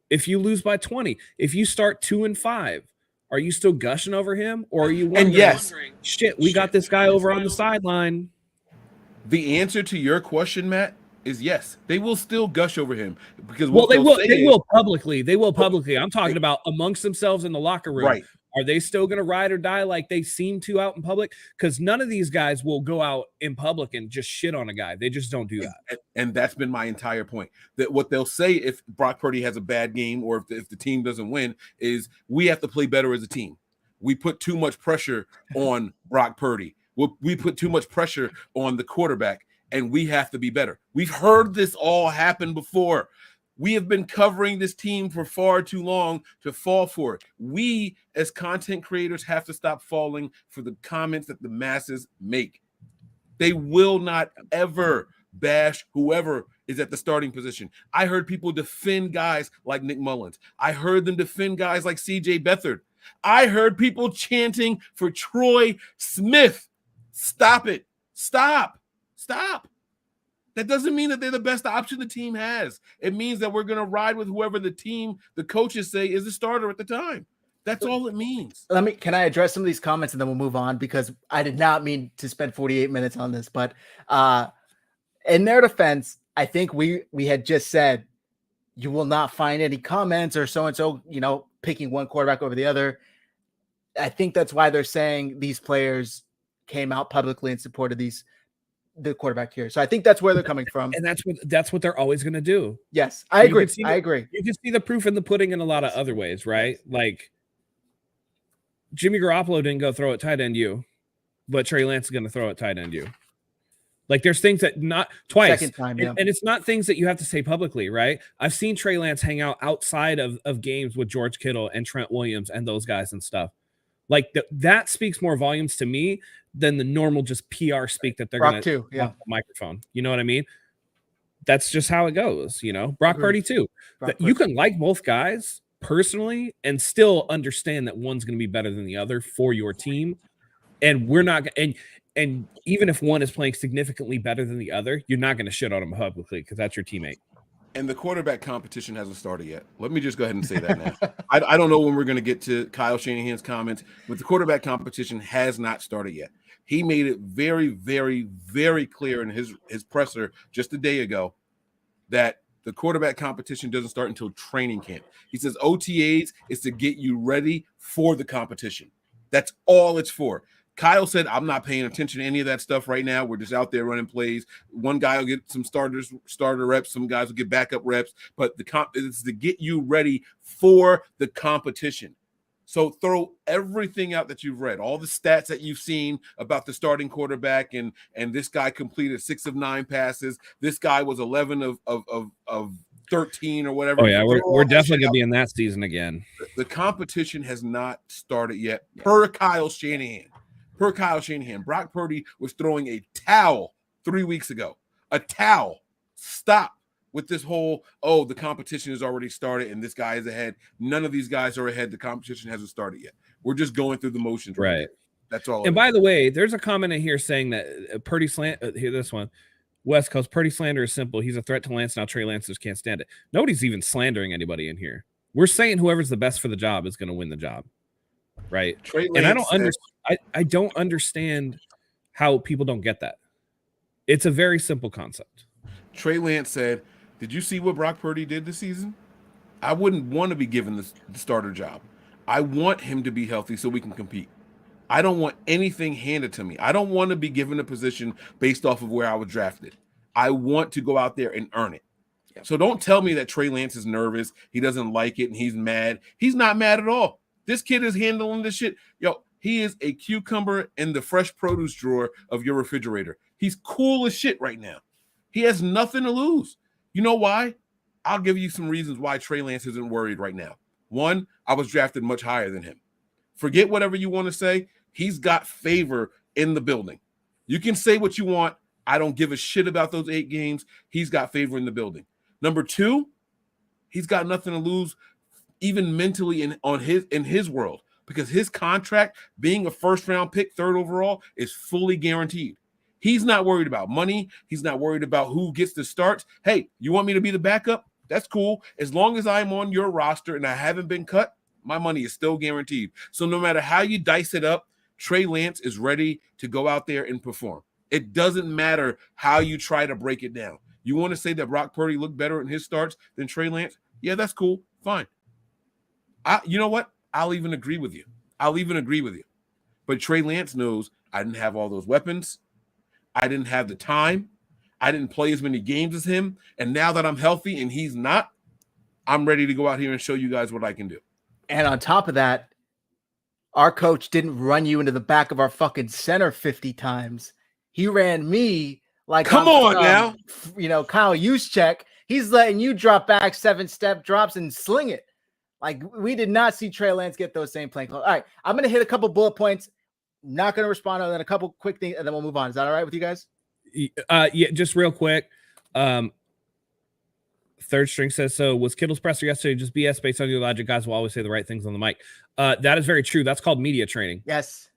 If you lose by 20, if you start 2-5, are you still gushing over him? Or are you wondering, And yes, shit, we got this guy over on the sideline? the answer to your question, Matt, is yes. They will still gush over him because Well, what they they'll will. say They is, will publicly. They will publicly. I'm talking about amongst themselves in the locker room. right. Are they still going to ride or die like they seem to out in public? Because none of these guys will go out in public and just shit on a guy. They just don't do that. And that's been my entire point. That what they'll say if Brock Purdy has a bad game or if the team doesn't win is we have to play better as a team. We put too much pressure on Brock Purdy. We put too much pressure on the quarterback, and we have to be better. We've heard this all happen before. We have been covering this team for far too long to fall for it. We, as content creators, have to stop falling for the comments that the masses make. They will not ever bash whoever is at the starting position. I heard people defend guys like Nick Mullins. I heard them defend guys like CJ Beathard. I heard people chanting for Troy Smith. Stop it. Stop. That doesn't mean that they're the best option the team has. It means that we're going to ride with whoever the coaches say is the starter at the time. That's all it means. Can I address some of these comments and then we'll move on because I did not mean to spend 48 minutes on this, but in their defense, I think we had just said you will not find any comments or so-and-so, picking one quarterback over the other. I think that's why they're saying these players came out publicly and supported the quarterback here. So I think that's where they're coming from. And that's what they're always going to do. Yes, I agree. I agree. You can see the proof in the pudding in a lot of other ways, right? Like Jimmy Garoppolo didn't go throw at tight end you, but Trey Lance is going to throw at tight end you. Like there's things that not twice. Second time, yeah. And it's not things that you have to say publicly, right? I've seen Trey Lance hang out outside of games with George Kittle and Trent Williams and those guys and stuff. Like that speaks more volumes to me than the normal just PR speak that they're going to yeah. the microphone. You know what I mean? That's just how it goes, Brock Purdy too. You can like both guys personally and still understand that one's going to be better than the other for your team. And we're not and even if one is playing significantly better than the other, you're not going to shit on them publicly because that's your teammate. And the quarterback competition hasn't started yet. Let me just go ahead and say that now. I don't know when we're going to get to Kyle Shanahan's comments, but the quarterback competition has not started yet. He made it very, very, very clear in his presser just a day ago that the quarterback competition doesn't start until training camp. He says OTAs is to get you ready for the competition. That's all it's for. Kyle said, I'm not paying attention to any of that stuff right now. We're just out there running plays. One guy will get some starter reps. Some guys will get backup reps. But the comp is to get you ready for the competition. So throw everything out that you've read, all the stats that you've seen about the starting quarterback, and this guy completed 6 of 9 passes. This guy was 11 of 13 or whatever. Oh yeah, we're definitely gonna be in that season again. The competition has not started yet. Per Kyle Shanahan, Brock Purdy was throwing a towel 3 weeks ago. A towel. Stop with this whole, the competition has already started and this guy is ahead. None of these guys are ahead. The competition hasn't started yet. We're just going through the motions. Right. That's all. And by the way, there's a comment in here saying that Purdy here, this one, West Coast, Purdy slander is simple. He's a threat to Lance. Now Trey Lance just can't stand it. Nobody's even slandering anybody in here. We're saying whoever's the best for the job is going to win the job. Right. And I don't understand how people don't get that. It's a very simple concept. Trey Lance said, did you see what Brock Purdy did this season? I wouldn't want to be given the starter job. I want him to be healthy so we can compete. I don't want anything handed to me. I don't want to be given a position based off of where I was drafted. I want to go out there and earn it. Yep. So don't tell me that Trey Lance is nervous. He doesn't like it and he's mad. He's not mad at all. This kid is handling this shit. He is a cucumber in the fresh produce drawer of your refrigerator. He's cool as shit right now. He has nothing to lose. You know why? I'll give you some reasons why Trey Lance isn't worried right now. One, I was drafted much higher than him. Forget whatever you want to say. He's got favor in the building. You can say what you want. I don't give a shit about those 8 games. He's got favor in the building. Number 2, he's got nothing to lose, even mentally in his world, because his contract, being a first-round pick, 3rd overall, is fully guaranteed. He's not worried about money. He's not worried about who gets the starts. Hey, you want me to be the backup? That's cool. As long as I'm on your roster and I haven't been cut, my money is still guaranteed. So no matter how you dice it up, Trey Lance is ready to go out there and perform. It doesn't matter how you try to break it down. You want to say that Brock Purdy looked better in his starts than Trey Lance? Yeah, that's cool. Fine. You know what? I'll even agree with you. But Trey Lance knows I didn't have all those weapons. I didn't have the time. I didn't play as many games as him. And now that I'm healthy and he's not, I'm ready to go out here and show you guys what I can do. And on top of that, our coach didn't run you into the back of our fucking center 50 times. He ran me like, come on now, Kyle Juszczyk. He's letting you drop back 7-step drops and sling it. Like, we did not see Trey Lance get those same playing calls. All right, I'm going to hit a couple bullet points. Not going to respond to then a couple quick things, and then we'll move on. Is that all right with you guys? Yeah, just real quick. Third String says, so was Kittle's presser yesterday just BS based on your logic? Guys will always say the right things on the mic. That is very true. That's called media training. Yes.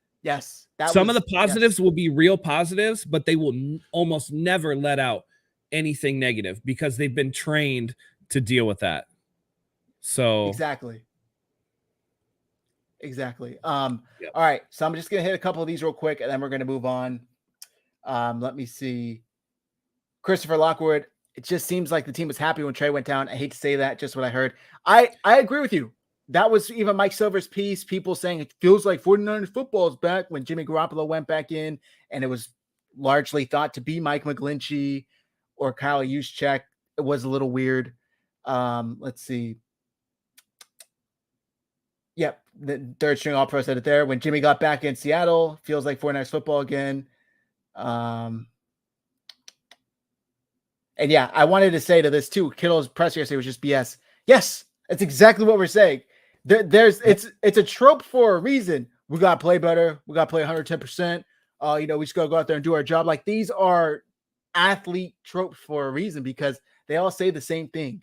Some of the positives will be real positives, but they will almost never let out anything negative because they've been trained to deal with that. So exactly. Yep. All right. So I'm just going to hit a couple of these real quick, and then we're going to move on. Let me see. Christopher Lockwood. It just seems like the team was happy when Trey went down. I hate to say that, just what I heard. I agree with you. That was even Mike Silver's piece. People saying it feels like 49ers football is back when Jimmy Garoppolo went back in, and it was largely thought to be Mike McGlinchey or Kyle Juszczyk. It was a little weird. Let's see. Yep, the third string all-pro said it there. When Jimmy got back in Seattle, feels like 49ers football again. And yeah, I wanted to say to this too. Kittle's presser yesterday was just BS. Yes, that's exactly what we're saying. It's a trope for a reason. We got to play better. We got to play 110%. We just got to go out there and do our job. Like, these are athlete tropes for a reason because they all say the same thing.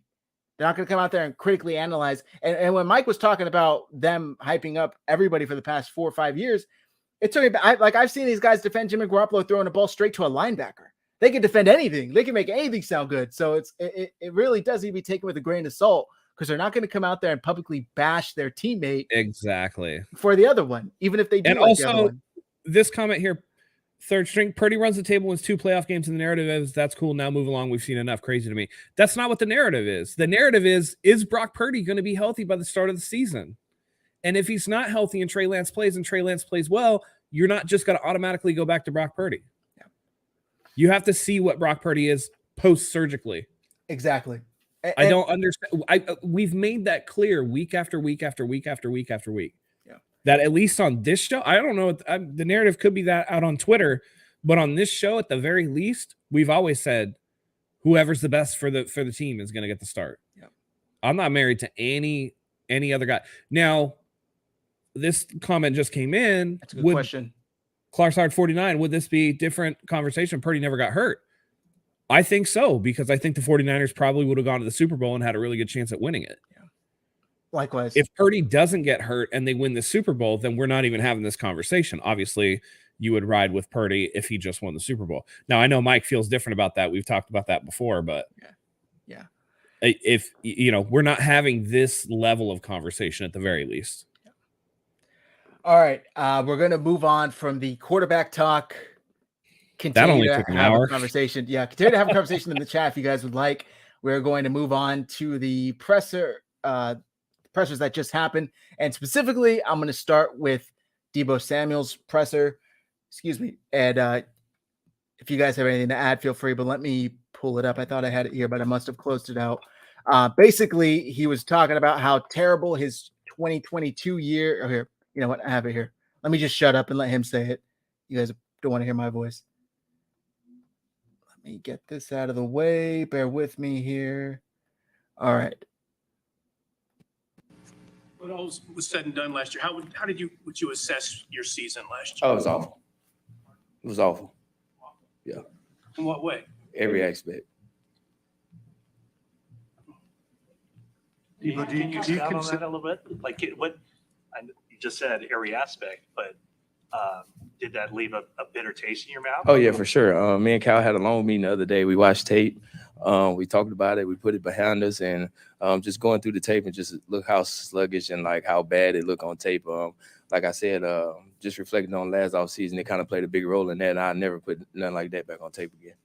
They're not going to come out there and critically analyze. And when Mike was talking about them hyping up everybody for the past 4 or 5 years, it took me. I've seen these guys defend Jimmy Garoppolo throwing a ball straight to a linebacker. They can defend anything. They can make anything sound good. So it really does need to be taken with a grain of salt because they're not going to come out there and publicly bash their teammate exactly for the other one, even if they do. And like also, the other one. This comment here, third string, Purdy runs the table, wins 2 playoff games, and the narrative is that's cool. Now move along. We've seen enough. Crazy to me. That's not what the narrative is. The narrative is Brock Purdy going to be healthy by the start of the season? And if he's not healthy and Trey Lance plays well, you're not just going to automatically go back to Brock Purdy. You have to see what Brock Purdy is post-surgically. Exactly. I don't understand. We've made that clear week after week after week after week after week. Yeah. That at least on this show, I don't know. The narrative could be that out on Twitter, but on this show, at the very least, we've always said whoever's the best for the team is going to get the start. Yeah. I'm not married to any other guy. Now, this comment just came in. That's a good question. Clark's Hard 49, would this be a different conversation? Purdy never got hurt. I think so, because I think the 49ers probably would have gone to the Super Bowl and had a really good chance at winning it. Yeah. Likewise. If Purdy doesn't get hurt and they win the Super Bowl, then we're not even having this conversation. Obviously, you would ride with Purdy if he just won the Super Bowl. Now, I know Mike feels different about that. We've talked about that before, but yeah. If, we're not having this level of conversation at the very least. All right, we're going to move on from the quarterback talk. Continue that only to took an have hour. a conversation. Yeah, continue to have a conversation in the chat if you guys would like. We're going to move on to the pressers that just happened. And specifically, I'm going to start with Deebo Samuel's presser. Excuse me. And if you guys have anything to add, feel free, but let me pull it up. I thought I had it here, but I must have closed it out. Basically, he was talking about how terrible his 2022 year. Oh, here. You know what? I have it here. Let me just shut up and let him say it. You guys don't want to hear my voice. Let me get this out of the way. Bear with me here. All right. When all was said and done last year, would you assess your season last Oh, year? it was awful. It was awful. Yeah. In what way? Every aspect. Do you consider on that a little bit? Like you just said every aspect, but did that leave a bitter taste in your mouth? Oh yeah, for sure. Me and Cal had a long meeting the other day. We watched tape. We talked about it. We put it behind us, and just going through the tape and just look how sluggish and like how bad it looked on tape. Like I said, just reflecting on last offseason, it kind of played a big role in that. And I never put nothing like that back on tape again.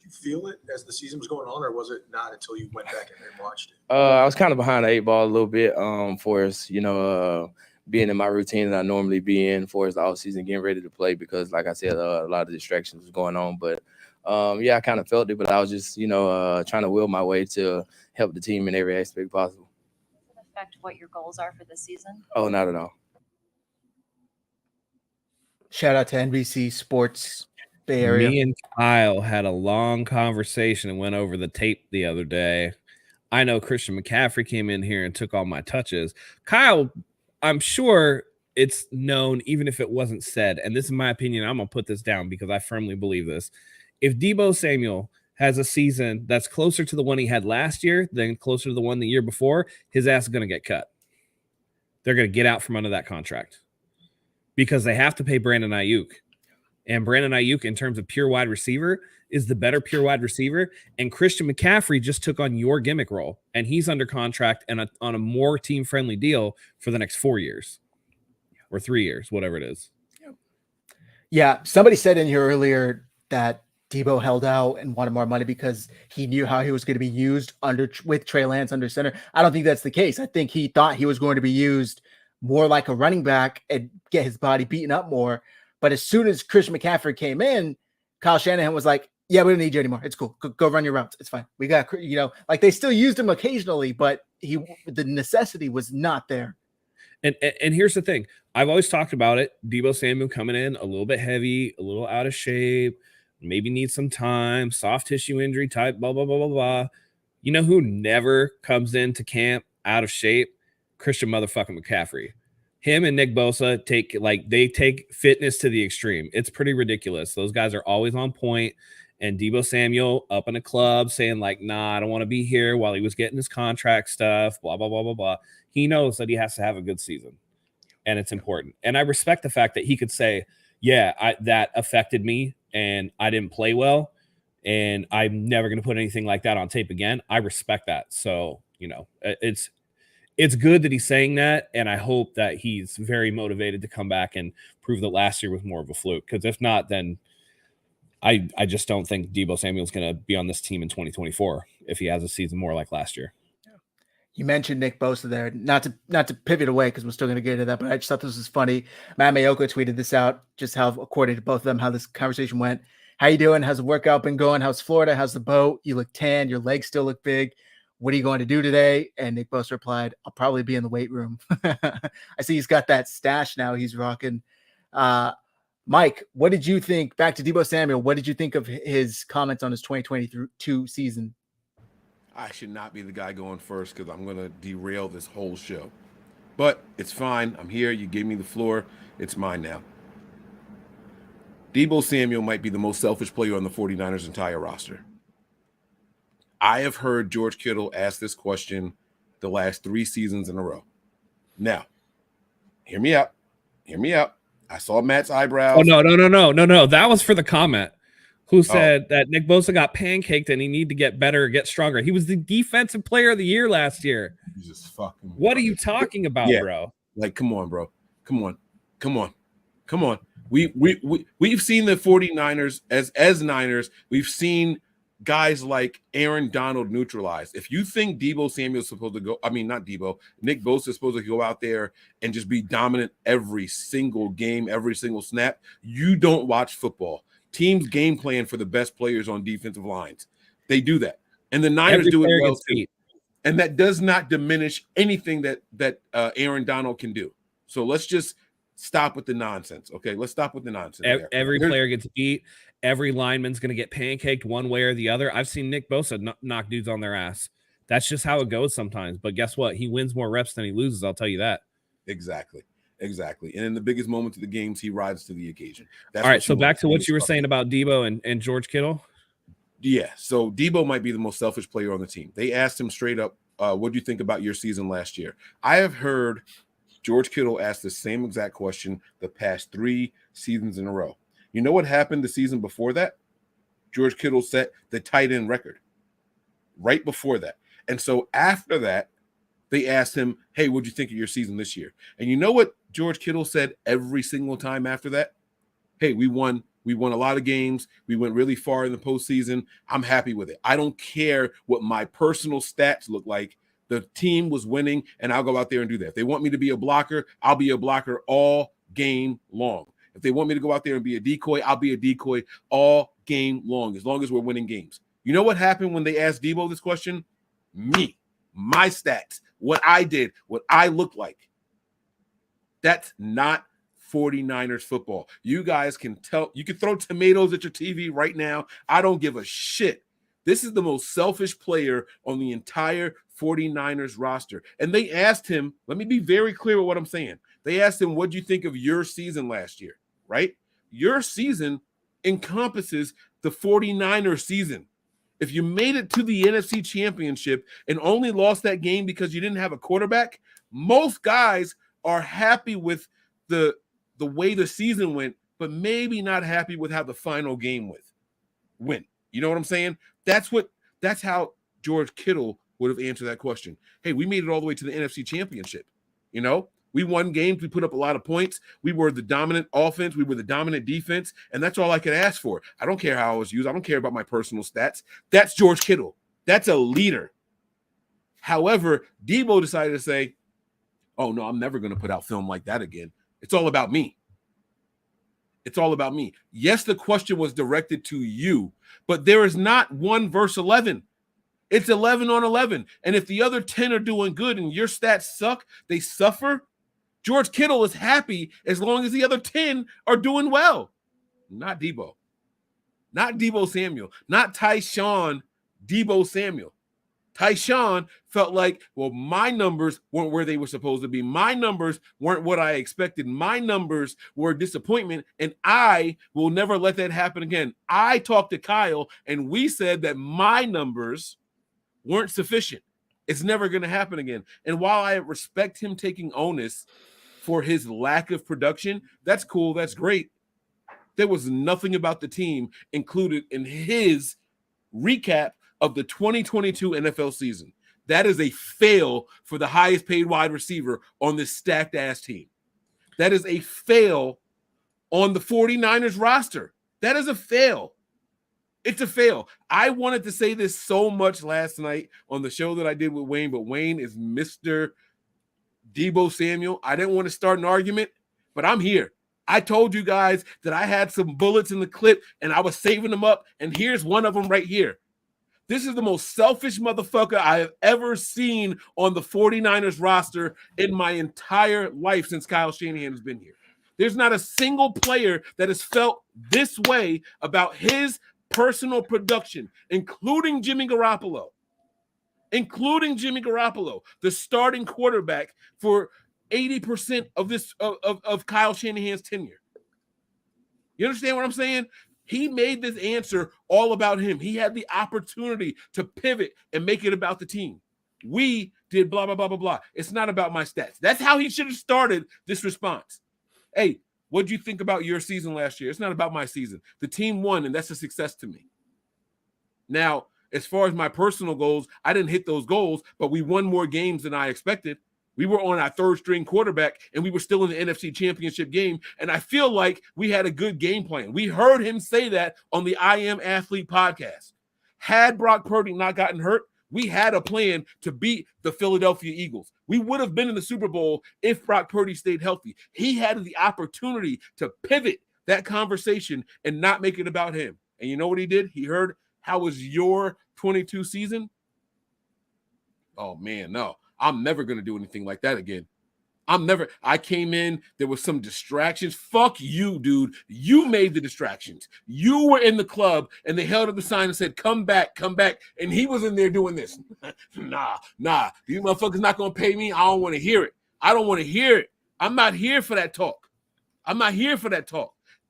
Did you feel it as the season was going on, or was it not until you went back and watched it? I was kind of behind the 8 ball a little bit for us, being in my routine that I normally be in for us the offseason, getting ready to play because, like I said, a lot of distractions was going on. But, yeah, I kind of felt it, but I was just, trying to will my way to help the team in every aspect possible. Does it affect what your goals are for this season? Oh, not at all. Shout out to NBC Sports Bay Area. Me and Kyle had a long conversation and went over the tape the other day. I know Christian McCaffrey came in here and took all my touches. Kyle, I'm sure it's known, even if it wasn't said, and this is my opinion, I'm going to put this down because I firmly believe this. If Deebo Samuel has a season that's closer to the one he had last year than closer to the one the year before, his ass is going to get cut. They're going to get out from under that contract because they have to pay Brandon Ayuk. And Brandon Ayuk, in terms of pure wide receiver, is the better pure wide receiver. And Christian McCaffrey just took on your gimmick role, and he's under contract and on a more team-friendly deal for the next 4 years or 3 years, whatever it is. Yeah, somebody said in here earlier that Debo held out and wanted more money because he knew how he was going to be used with Trey Lance under center. I don't think that's the case. I think he thought he was going to be used more like a running back and get his body beaten up more. But as soon as Christian McCaffrey came in, Kyle Shanahan was like, yeah, we don't need you anymore. It's cool. Go run your routes. It's fine. We got, like they still used him occasionally, but the necessity was not there. And here's the thing. I've always talked about it. Deebo Samuel coming in a little bit heavy, a little out of shape, maybe needs some time, soft tissue injury type, blah, blah, blah, blah, blah. You know who never comes into camp out of shape? Christian motherfucking McCaffrey. Him and Nick Bosa take fitness to the extreme. It's pretty ridiculous. Those guys are always on point. And Deebo Samuel up in a club saying like, nah, I don't want to be here while he was getting his contract stuff, blah, blah, blah, blah, blah. He knows that he has to have a good season and it's important. And I respect the fact that he could say, yeah, that affected me and I didn't play well and I'm never going to put anything like that on tape again. I respect that. So, it's good that he's saying that, and I hope that he's very motivated to come back and prove that last year was more of a fluke. Because if not, then I just don't think Deebo Samuel's going to be on this team in 2024 if he has a season more like last year. You mentioned Nick Bosa there. Not to pivot away because we're still going to get into that, but I just thought this was funny. Matt Mayoko tweeted this out, just how, according to both of them, how this conversation went. How you doing? How's the workout been going? How's Florida? How's the boat? You look tan. Your legs still look big. What are you going to do today? And Nick Bosa replied, I'll probably be in the weight room. I see he's got that stash now he's rocking. Mike, what did you think? Back to Deebo Samuel, what did you think of his comments on his 2022 season? I should not be the guy going first because I'm going to derail this whole show. But it's fine. I'm here. You gave me the floor. It's mine now. Deebo Samuel might be the most selfish player on the 49ers' entire roster. I have heard George Kittle ask this question the last 3 seasons in a row. Now, hear me out. Hear me out. I saw Matt's eyebrows. Oh, no. That was for the comment who said that Nick Bosa got pancaked and he need to get better, get stronger. He was the defensive player of the year last year. Jesus fucking. What are you talking about, bro? Like, come on, bro. Come on. We've seen the 49ers as Niners. We've seen guys like Aaron Donald neutralized. If you think Deebo Samuel's supposed to go, Nick Bosa is supposed to go out there and just be dominant every single game, every single snap, you don't watch football. Teams game plan for the best players on defensive lines. They do that. And the Niners do it well too. And that does not diminish anything that Aaron Donald can do. So let's just stop with the nonsense, okay? Let's stop with the nonsense. Every player gets beat. Every lineman's going to get pancaked one way or the other. I've seen Nick Bosa knock dudes on their ass. That's just how it goes sometimes. But guess what? He wins more reps than he loses. I'll tell you that. Exactly. And in the biggest moments of the games, he rises to the occasion. That's All right. what So you back want. to what you were saying about Debo and George Kittle. Yeah. So Debo might be the most selfish player on the team. They asked him straight up, what do you think about your season last year? I have heard George Kittle ask the same exact question the past 3 seasons in a row. You know what happened the season before that? George Kittle set the tight end record right before that. And so after that, they asked him, hey, what'd you think of your season this year? And you know what George Kittle said every single time after that? Hey, we won a lot of games. We went really far in the postseason. I'm happy with it. I don't care what my personal stats look like. The team was winning, and I'll go out there and do that. If they want me to be a blocker, I'll be a blocker all game long. If they want me to go out there and be a decoy, I'll be a decoy all game long as we're winning games. You know what happened when they asked Debo this question? Me, my stats, what I did, what I looked like. That's not 49ers football. You guys can tell, you can throw tomatoes at your TV right now. I don't give a shit. This is the most selfish player on the entire 49ers roster. And they asked him, let me be very clear with what I'm saying. They asked him, what do you think of your season last year, right? Your season encompasses the 49ers season. If you made it to the NFC Championship and only lost that game because you didn't have a quarterback, most guys are happy with the way the season went, but maybe not happy with how the final game went. You know what I'm saying? That's how George Kittle would have answered that question. Hey, we made it all the way to the NFC Championship. You know, we won games. We put up a lot of points. We were the dominant offense. We were the dominant defense. And that's all I could ask for. I don't care how I was used. I don't care about my personal stats. That's George Kittle. That's a leader. However, Debo decided to say, oh, no, I'm never going to put out film like that again. It's all about me. It's all about me. Yes, the question was directed to you, but there is not 1 verse 11. It's 11 on 11. And if the other 10 are doing good and your stats suck, they suffer, George Kittle is happy as long as the other 10 are doing well. Not Debo. Not Debo Samuel. Not Tyshawn Debo Samuel. Tyshawn felt like, well, my numbers weren't where they were supposed to be. My numbers weren't what I expected. My numbers were a disappointment, and I will never let that happen again. I talked to Kyle, and we said that my numbers weren't sufficient. It's never going to happen again. And while I respect him taking onus for his lack of production, that's cool. That's great. There was nothing about the team included in his recap of the 2022 NFL season. That is a fail for the highest paid wide receiver on this stacked ass team. That is a fail on the 49ers roster. That is a fail. It's a fail. I wanted to say this so much last night on the show that I did with Wayne, but Wayne is Mr. Debo Samuel. I didn't want to start an argument, but I'm here. I told you guys that I had some bullets in the clip and I was saving them up, and here's one of them right here. This is the most selfish motherfucker I have ever seen on the 49ers roster in my entire life since Kyle Shanahan has been here. There's not a single player that has felt this way about his personal production, including Jimmy Garoppolo, the starting quarterback for 80% of Kyle Shanahan's tenure. You understand what I'm saying? He made this answer all about him. He had the opportunity to pivot and make it about the team. We did blah, blah, blah, blah, blah. It's not about my stats. That's how he should have started this response. Hey, what did you think about your season last year? It's not about my season. The team won, and that's a success to me. Now, as far as my personal goals, I didn't hit those goals, but we won more games than I expected. We were on our third-string quarterback, and we were still in the NFC Championship game, and I feel like we had a good game plan. We heard him say that on the I Am Athlete podcast. Had Brock Purdy not gotten hurt, we had a plan to beat the Philadelphia Eagles. We would have been in the Super Bowl if Brock Purdy stayed healthy. He had the opportunity to pivot that conversation and not make it about him. And you know what he did? He heard, how was your 22 season? Oh, man, no. I'm never going to do anything like that again. I came in, there was some distractions. Fuck you, dude. You made the distractions. You were in the club and they held up the sign and said, come back. And he was in there doing this. Nah. You motherfuckers not going to pay me. I don't want to hear it. I don't want to hear it. I'm not here for that talk.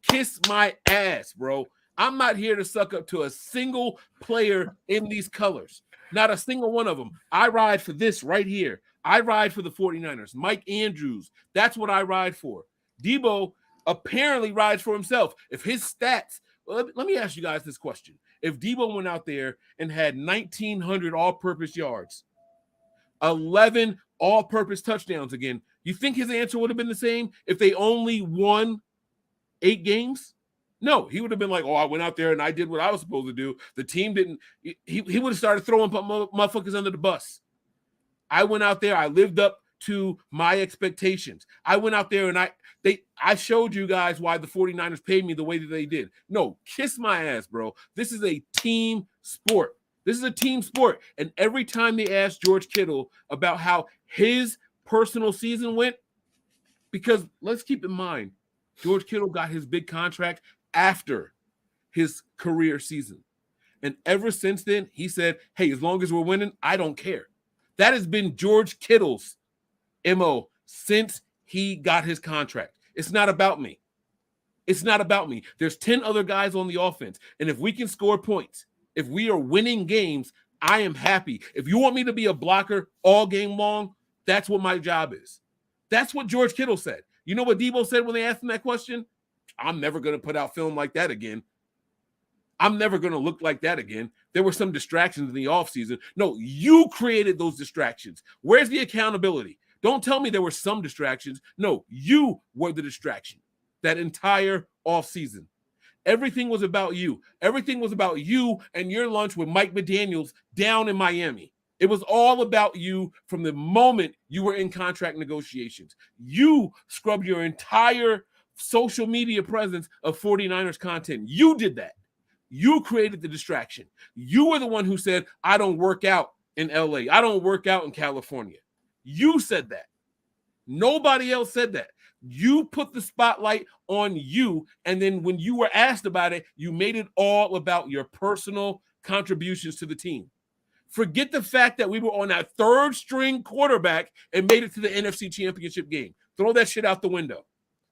Kiss my ass, bro. I'm not here to suck up to a single player in these colors. Not a single one of them. I ride for this right here. I ride for the 49ers. Mike Andrews. That's what I ride for. Debo apparently rides for himself. If his stats, let me ask you guys this question. If Debo went out there and had 1,900 all-purpose yards, 11 all-purpose touchdowns again, you think his answer would have been the same if they only won 8 games? No, he would have been like, oh, I went out there and I did what I was supposed to do. The team didn't. He would have started throwing motherfuckers under the bus. I went out there. I lived up to my expectations. I went out there and I showed you guys why the 49ers paid me the way that they did. No, kiss my ass, bro. This is a team sport. And every time they asked George Kittle about how his personal season went, because let's keep in mind, George Kittle got his big contract after his career season. And ever since then, he said, hey, as long as we're winning, I don't care. That has been George Kittle's MO since he got his contract. It's not about me. There's 10 other guys on the offense. And if we can score points, if we are winning games, I am happy. If you want me to be a blocker all game long, that's what my job is. That's what George Kittle said. You know what Debo said when they asked him that question? I'm never going to put out film like that again. I'm never going to look like that again. There were some distractions in the offseason. No, you created those distractions. Where's the accountability? Don't tell me there were some distractions. No, you were the distraction that entire offseason. Everything was about you. Everything was about you and your lunch with Mike McDaniels down in Miami. It was all about you from the moment you were in contract negotiations. You scrubbed your entire social media presence of 49ers content. You did that. You created the distraction. You were the one who said, I don't work out in LA. I don't work out in California. You said that. Nobody else said that. You put the spotlight on you, and then when you were asked about it, you made it all about your personal contributions to the team. Forget the fact that we were on that third string quarterback and made it to the NFC Championship game. Throw that shit out the window.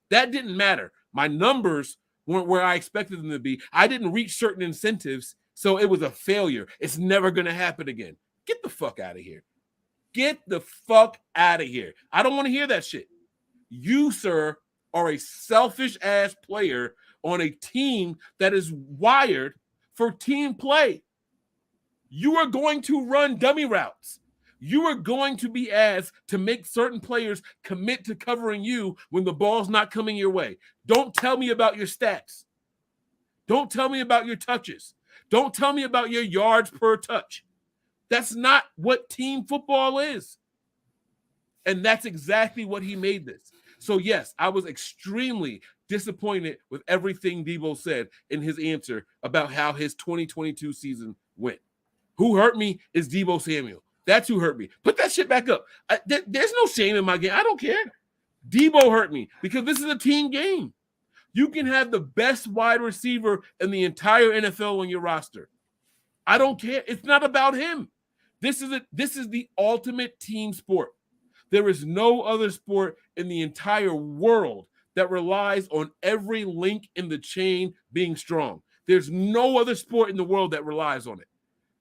That didn't matter. My numbers weren't where I expected them to be. I didn't reach certain incentives, so it was a failure. It's never going to happen again. Get the fuck out of here. Get the fuck out of here. I don't want to hear that shit. You, sir, are a selfish-ass player on a team that is wired for team play. You are going to run dummy routes. You are going to be asked to make certain players commit to covering you when the ball's not coming your way. Don't tell me about your stats. Don't tell me about your touches. Don't tell me about your yards per touch. That's not what team football is. And that's exactly what he made this. So, yes, I was extremely disappointed with everything Debo said in his answer about how his 2022 season went. Who hurt me is Debo Samuel. That's who hurt me. Put that shit back up. There's no shame in my game. I don't care. Debo hurt me because this is a team game. You can have the best wide receiver in the entire NFL on your roster. I don't care. It's not about him. This is the ultimate team sport. There is no other sport in the entire world that relies on every link in the chain being strong. There's no other sport in the world that relies on it.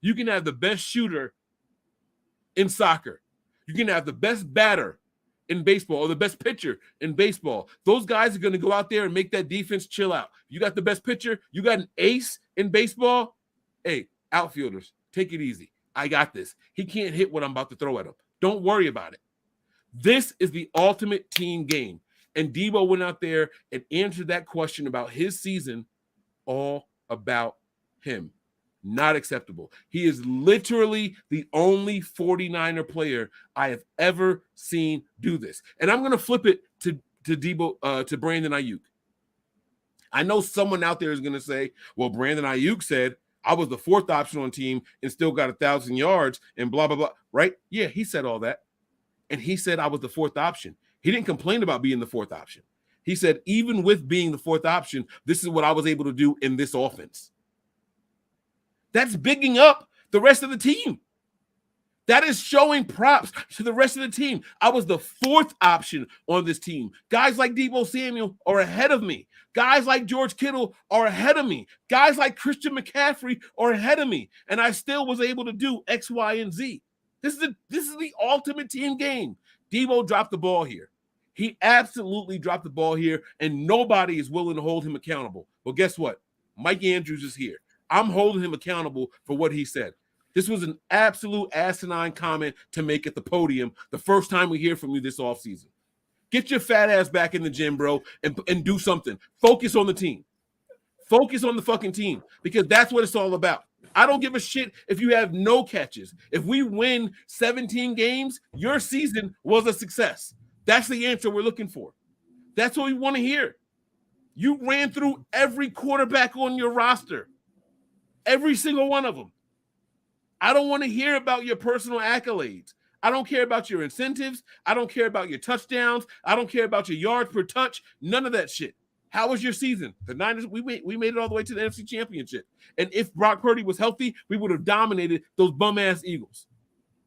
You can have the best shooter in soccer. You can have the best batter in baseball or the best pitcher in baseball. Those guys are going to go out there and make that defense chill out. You got the best pitcher. You got an ace in baseball. Hey, outfielders, take it easy. I got this. He can't hit what I'm about to throw at him. Don't worry about it. This is the ultimate team game. And Debo went out there and answered that question about his season, all about him. Not acceptable. He is literally the only 49er player I have ever seen do this. And I'm going to flip it to Debo, to Brandon Ayuk. I know someone out there is going to say, well, Brandon Ayuk said, I was the fourth option on team and still got 1,000 yards and blah, blah, blah. Right? Yeah, he said all that. And he said I was the fourth option. He didn't complain about being the fourth option. He said, even with being the fourth option, this is what I was able to do in this offense. That's bigging up the rest of the team. That is showing props to the rest of the team. I was the fourth option on this team. Guys like Deebo Samuel are ahead of me. Guys like George Kittle are ahead of me. Guys like Christian McCaffrey are ahead of me. And I still was able to do X, Y, and Z. This is the ultimate team game. Deebo dropped the ball here. He absolutely dropped the ball here, and nobody is willing to hold him accountable. Well, guess what? Mike Andrews is here. I'm holding him accountable for what he said. This was an absolute asinine comment to make at the podium the first time we hear from you this offseason. Get your fat ass back in the gym, bro, and do something. Focus on the team. Focus on the fucking team, because that's what it's all about. I don't give a shit if you have no catches. If we win 17 games, your season was a success. That's the answer we're looking for. That's what we want to hear. You ran through every quarterback on your roster. Every single one of them. I don't want to hear about your personal accolades. I don't care about your incentives. I don't care about your touchdowns. I don't care about your yards per touch. None of that shit. How was your season? The Niners, we made it all the way to the NFC Championship. And if Brock Purdy was healthy, we would have dominated those bum-ass Eagles.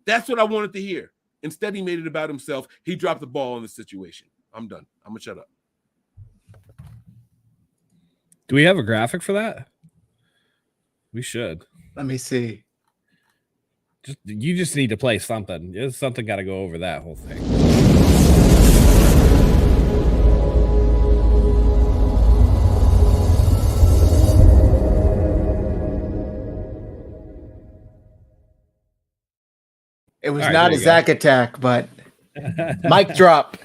That's what I wanted to hear. Instead, he made it about himself. He dropped the ball in the situation. I'm done. I'm going to shut up. Do we have a graphic for that? We should. Let me see. You just need to play something. There's something got to go over that whole thing. It was All right, not a there you Zach attack, but mic drop.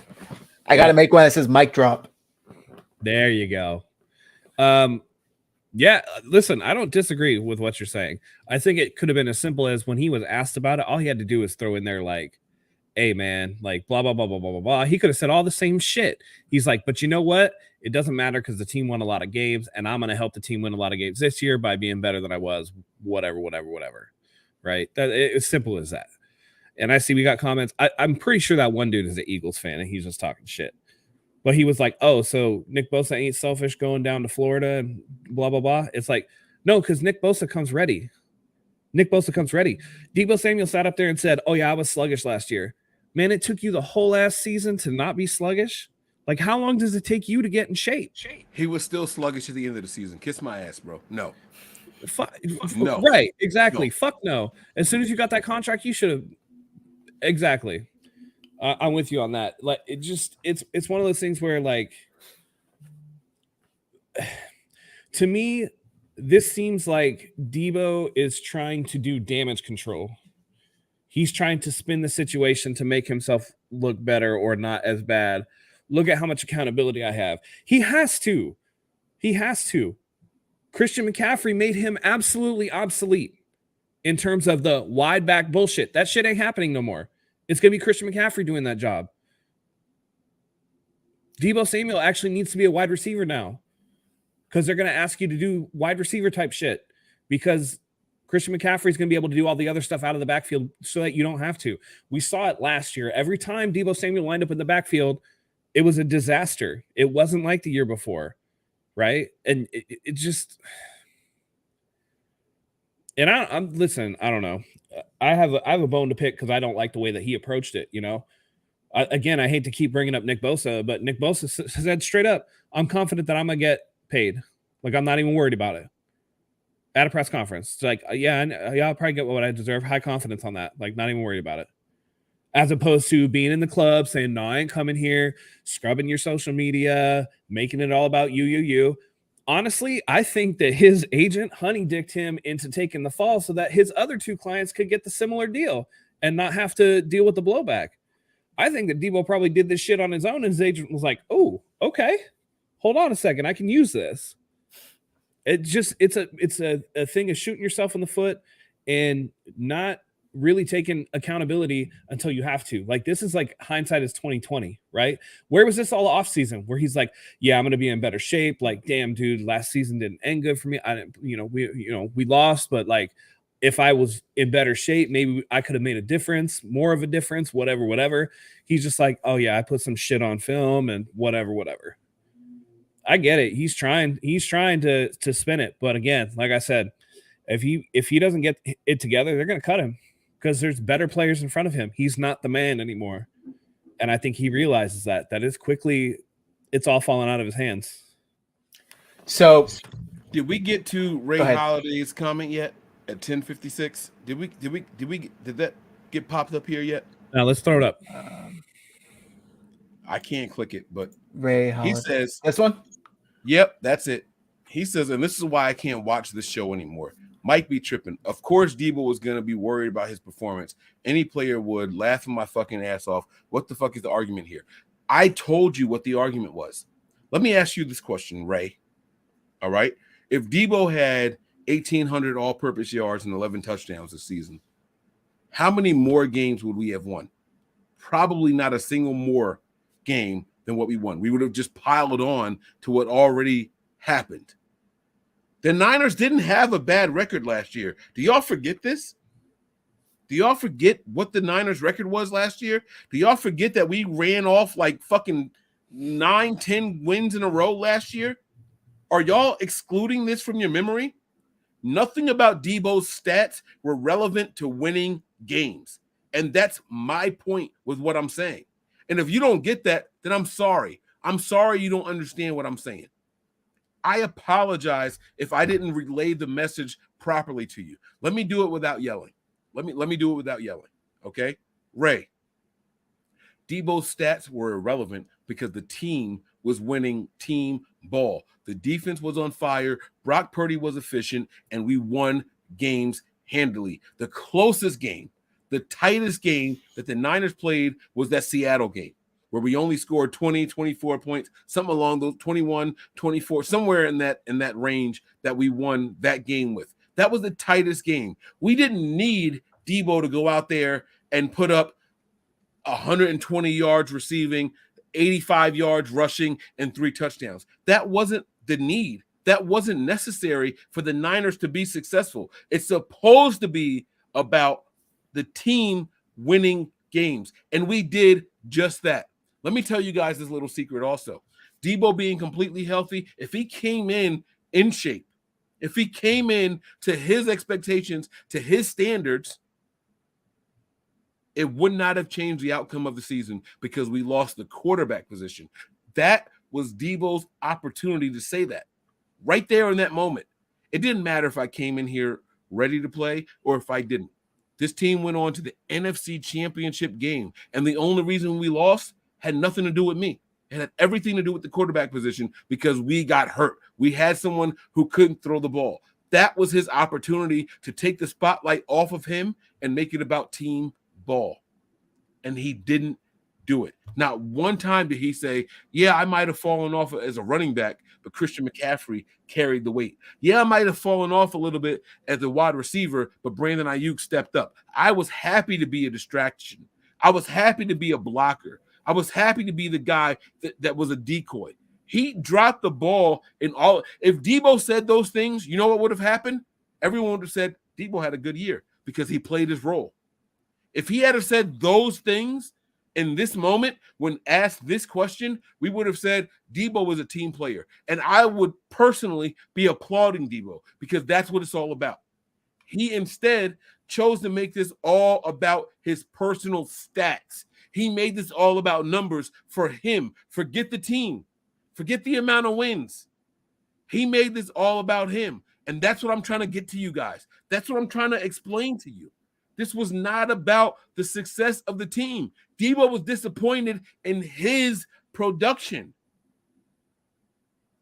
I got to make one that says mic drop. There you go. Yeah, listen, I don't disagree with what you're saying. I think it could have been as simple as when he was asked about it, all he had to do was throw in there like, hey, man, like blah, blah, blah, blah, blah, blah, blah. He could have said all the same shit. He's like, but you know what? It doesn't matter because the team won a lot of games, and I'm going to help the team win a lot of games this year by being better than I was, whatever. Right? It's simple as that. And I see we got comments. I'm pretty sure that one dude is an Eagles fan, and he's just talking shit. But he was like, oh, so Nick Bosa ain't selfish going down to Florida and blah, blah, blah. It's like, no, because Nick Bosa comes ready. Deebo Samuel sat up there and said, oh, yeah, I was sluggish last year. Man, it took you the whole ass season to not be sluggish? Like, how long does it take you to get in shape? He was still sluggish at the end of the season. Kiss my ass, bro. No. No. Right, exactly. No. Fuck no. As soon as you got that contract, you should have. Exactly. I'm with you on that. Like, it's one of those things where, like, to me, this seems like Deebo is trying to do damage control. He's trying to spin the situation to make himself look better or not as bad. Look at how much accountability I have. He has to. Christian McCaffrey made him absolutely obsolete in terms of the wide back bullshit. That shit ain't happening no more. It's going to be Christian McCaffrey doing that job. Deebo Samuel actually needs to be a wide receiver now because they're going to ask you to do wide receiver type shit because Christian McCaffrey is going to be able to do all the other stuff out of the backfield so that you don't have to. We saw it last year. Every time Deebo Samuel lined up in the backfield, it was a disaster. It wasn't like the year before, right? And it just... And listen, I don't know. I have a bone to pick because I don't like the way that he approached it, you know? Again, I hate to keep bringing up Nick Bosa, but Nick Bosa said straight up, I'm confident that I'm going to get paid. Like, I'm not even worried about it. At a press conference. It's like, yeah, I'll probably get what I deserve. High confidence on that. Like, not even worried about it. As opposed to being in the club, saying, no, I ain't coming here, scrubbing your social media, making it all about you. Honestly, I think that his agent honey-dicked him into taking the fall so that his other two clients could get the similar deal and not have to deal with the blowback. I think that Deebo probably did this shit on his own, and his agent was like, oh, okay, hold on a second, I can use this. It's a thing of shooting yourself in the foot and not really taking accountability until you have to. Like, this is like hindsight is 2020, right? Where was this all off season where he's like, yeah, I'm going to be in better shape. Like, damn, dude, last season didn't end good for me. I didn't, we lost, but like, if I was in better shape, maybe I could have made a difference, more of a difference, whatever. He's just like, oh yeah, I put some shit on film and whatever. I get it. He's trying to spin it. But again, like I said, if he doesn't get it together, they're going to cut him because there's better players in front of him. He's not the man anymore. And I think he realizes that is quickly, it's all falling out of his hands. So did we get to Ray Holiday's comment yet at 10:56? Did that get popped up here yet? Now let's throw it up. I can't click it, but Ray Holiday. He says this one. Yep, that's it. He says, and this is why I can't watch this show anymore. Mike be tripping. Of course, Debo was going to be worried about his performance. Any player would, laughing my fucking ass off. What the fuck is the argument here? I told you what the argument was. Let me ask you this question, Ray. All right. If Debo had 1,800 all-purpose yards and 11 touchdowns this season, how many more games would we have won? Probably not a single more game than what we won. We would have just piled on to what already happened. The Niners didn't have a bad record last year. Do y'all forget this? Do y'all forget what the Niners record was last year? Do y'all forget that we ran off like fucking 9-10 wins in a row last year? Are y'all excluding this from your memory? Nothing about Debo's stats were relevant to winning games. And that's my point with what I'm saying. And if you don't get that, then I'm sorry. I'm sorry you don't understand what I'm saying. I apologize if I didn't relay the message properly to you. Let me do it without yelling. Let me do it without yelling. Okay? Ray, Debo's stats were irrelevant because the team was winning team ball. The defense was on fire. Brock Purdy was efficient, and we won games handily. The closest game, the tightest game that the Niners played was that Seattle game where we only scored 20, 24 points, something along those 21, 24, somewhere in that range that we won that game with. That was the tightest game. We didn't need Debo to go out there and put up 120 yards receiving, 85 yards rushing, and 3 touchdowns. That wasn't the need. That wasn't necessary for the Niners to be successful. It's supposed to be about the team winning games, and we did just that. Let me tell you guys this little secret also. Debo being completely healthy, if he came in shape, if he came in to his expectations, to his standards, it would not have changed the outcome of the season because we lost the quarterback position. That was Debo's opportunity to say that right there in that moment. It didn't matter if I came in here ready to play or if I didn't. This team went on to the NFC Championship game, and the only reason we lost had nothing to do with me. It had everything to do with the quarterback position because we got hurt. We had someone who couldn't throw the ball. That was his opportunity to take the spotlight off of him and make it about team ball. And he didn't do it. Not one time did he say, yeah, I might have fallen off as a running back, but Christian McCaffrey carried the weight. Yeah, I might have fallen off a little bit as a wide receiver, but Brandon Ayuk stepped up. I was happy to be a distraction. I was happy to be a blocker. I was happy to be the guy that was a decoy. He dropped the ball in all. If Debo said those things, you know what would have happened? Everyone would have said Debo had a good year because he played his role. If he had said those things in this moment, when asked this question, we would have said Debo was a team player. And I would personally be applauding Debo because that's what it's all about. He instead chose to make this all about his personal stats. He made this all about numbers for him. Forget the team. Forget the amount of wins. He made this all about him. And that's what I'm trying to get to you guys. That's what I'm trying to explain to you. This was not about the success of the team. Debo was disappointed in his production.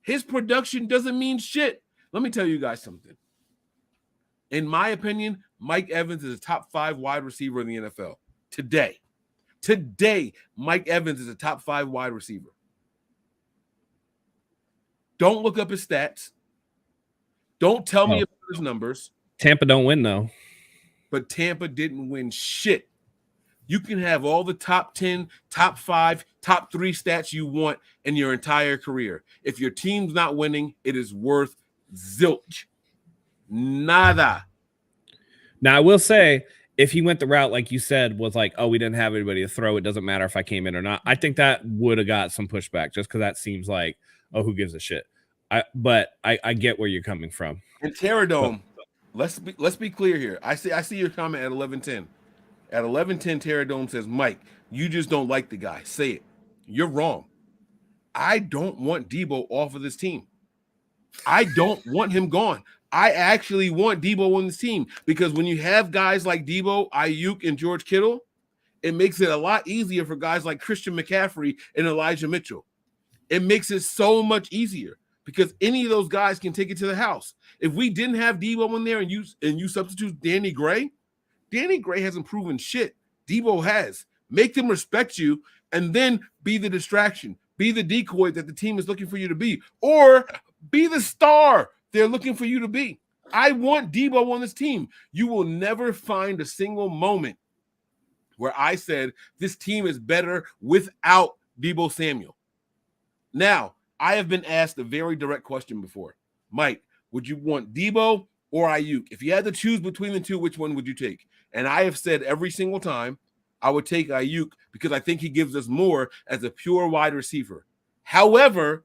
His production doesn't mean shit. Let me tell you guys something. In my opinion, Mike Evans is a top 5 wide receiver in the NFL today. Today, Mike Evans is a top 5 wide receiver. Don't look up his stats. Don't tell me about his numbers. Tampa don't win, though. But Tampa didn't win shit. You can have all the top 10, top 5, top 3 stats you want in your entire career. If your team's not winning, it is worth zilch. Nada. Now, I will say, if he went the route, like you said, was like, oh, we didn't have anybody to throw, it doesn't matter if I came in or not. I think that would have got some pushback just because that seems like, oh, who gives a shit? But I get where you're coming from. And Terradome, let's be clear here. I see your comment at 11:10. At 11:10, Terradome says, Mike, you just don't like the guy. Say it. You're wrong. I don't want Debo off of this team. I don't want him gone. I actually want Debo on this team because when you have guys like Debo, Ayuk, and George Kittle, it makes it a lot easier for guys like Christian McCaffrey and Elijah Mitchell. It makes it so much easier because any of those guys can take it to the house. If we didn't have Debo in there and you substitute Danny Gray hasn't proven shit. Debo has. Make them respect you and then be the distraction. Be the decoy that the team is looking for you to be, or be the star they're looking for you to be. I want Debo on this team. You will never find a single moment where I said this team is better without Debo Samuel. Now, I have been asked a very direct question before. Mike, would you want Debo or Ayuk? If you had to choose between the two, which one would you take? And I have said every single time, I would take Ayuk because I think he gives us more as a pure wide receiver. However,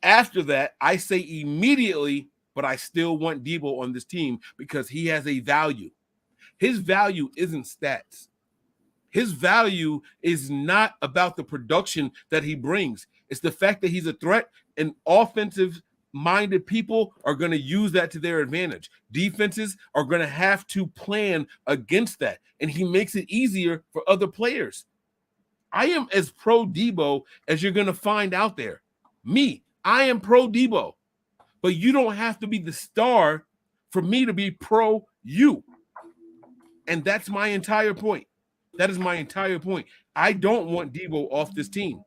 after that, I say immediately, but I still want Debo on this team because he has a value. His value isn't stats. His value is not about the production that he brings. It's the fact that he's a threat, and offensive-minded people are going to use that to their advantage. Defenses are going to have to plan against that, and he makes it easier for other players. I am as pro Debo as you're going to find out there. Me, I am pro Debo, but you don't have to be the star for me to be pro you. And that's my entire point. That is my entire point. I don't want Debo off this team.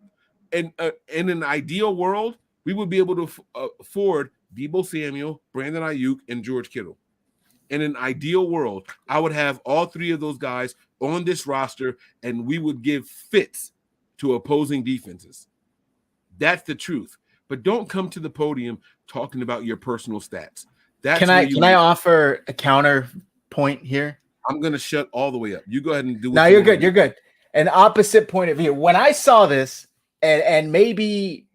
And in an ideal world, we would be able to afford Debo Samuel, Brandon Ayuk, and George Kittle. In an ideal world, I would have all three of those guys on this roster, and we would give fits to opposing defenses. That's the truth. But don't come to the podium talking about your personal stats. Can I offer a counterpoint here? I'm going to shut all the way up. You go ahead and do it. No, you're good. You're good. An opposite point of view. When I saw this, and maybe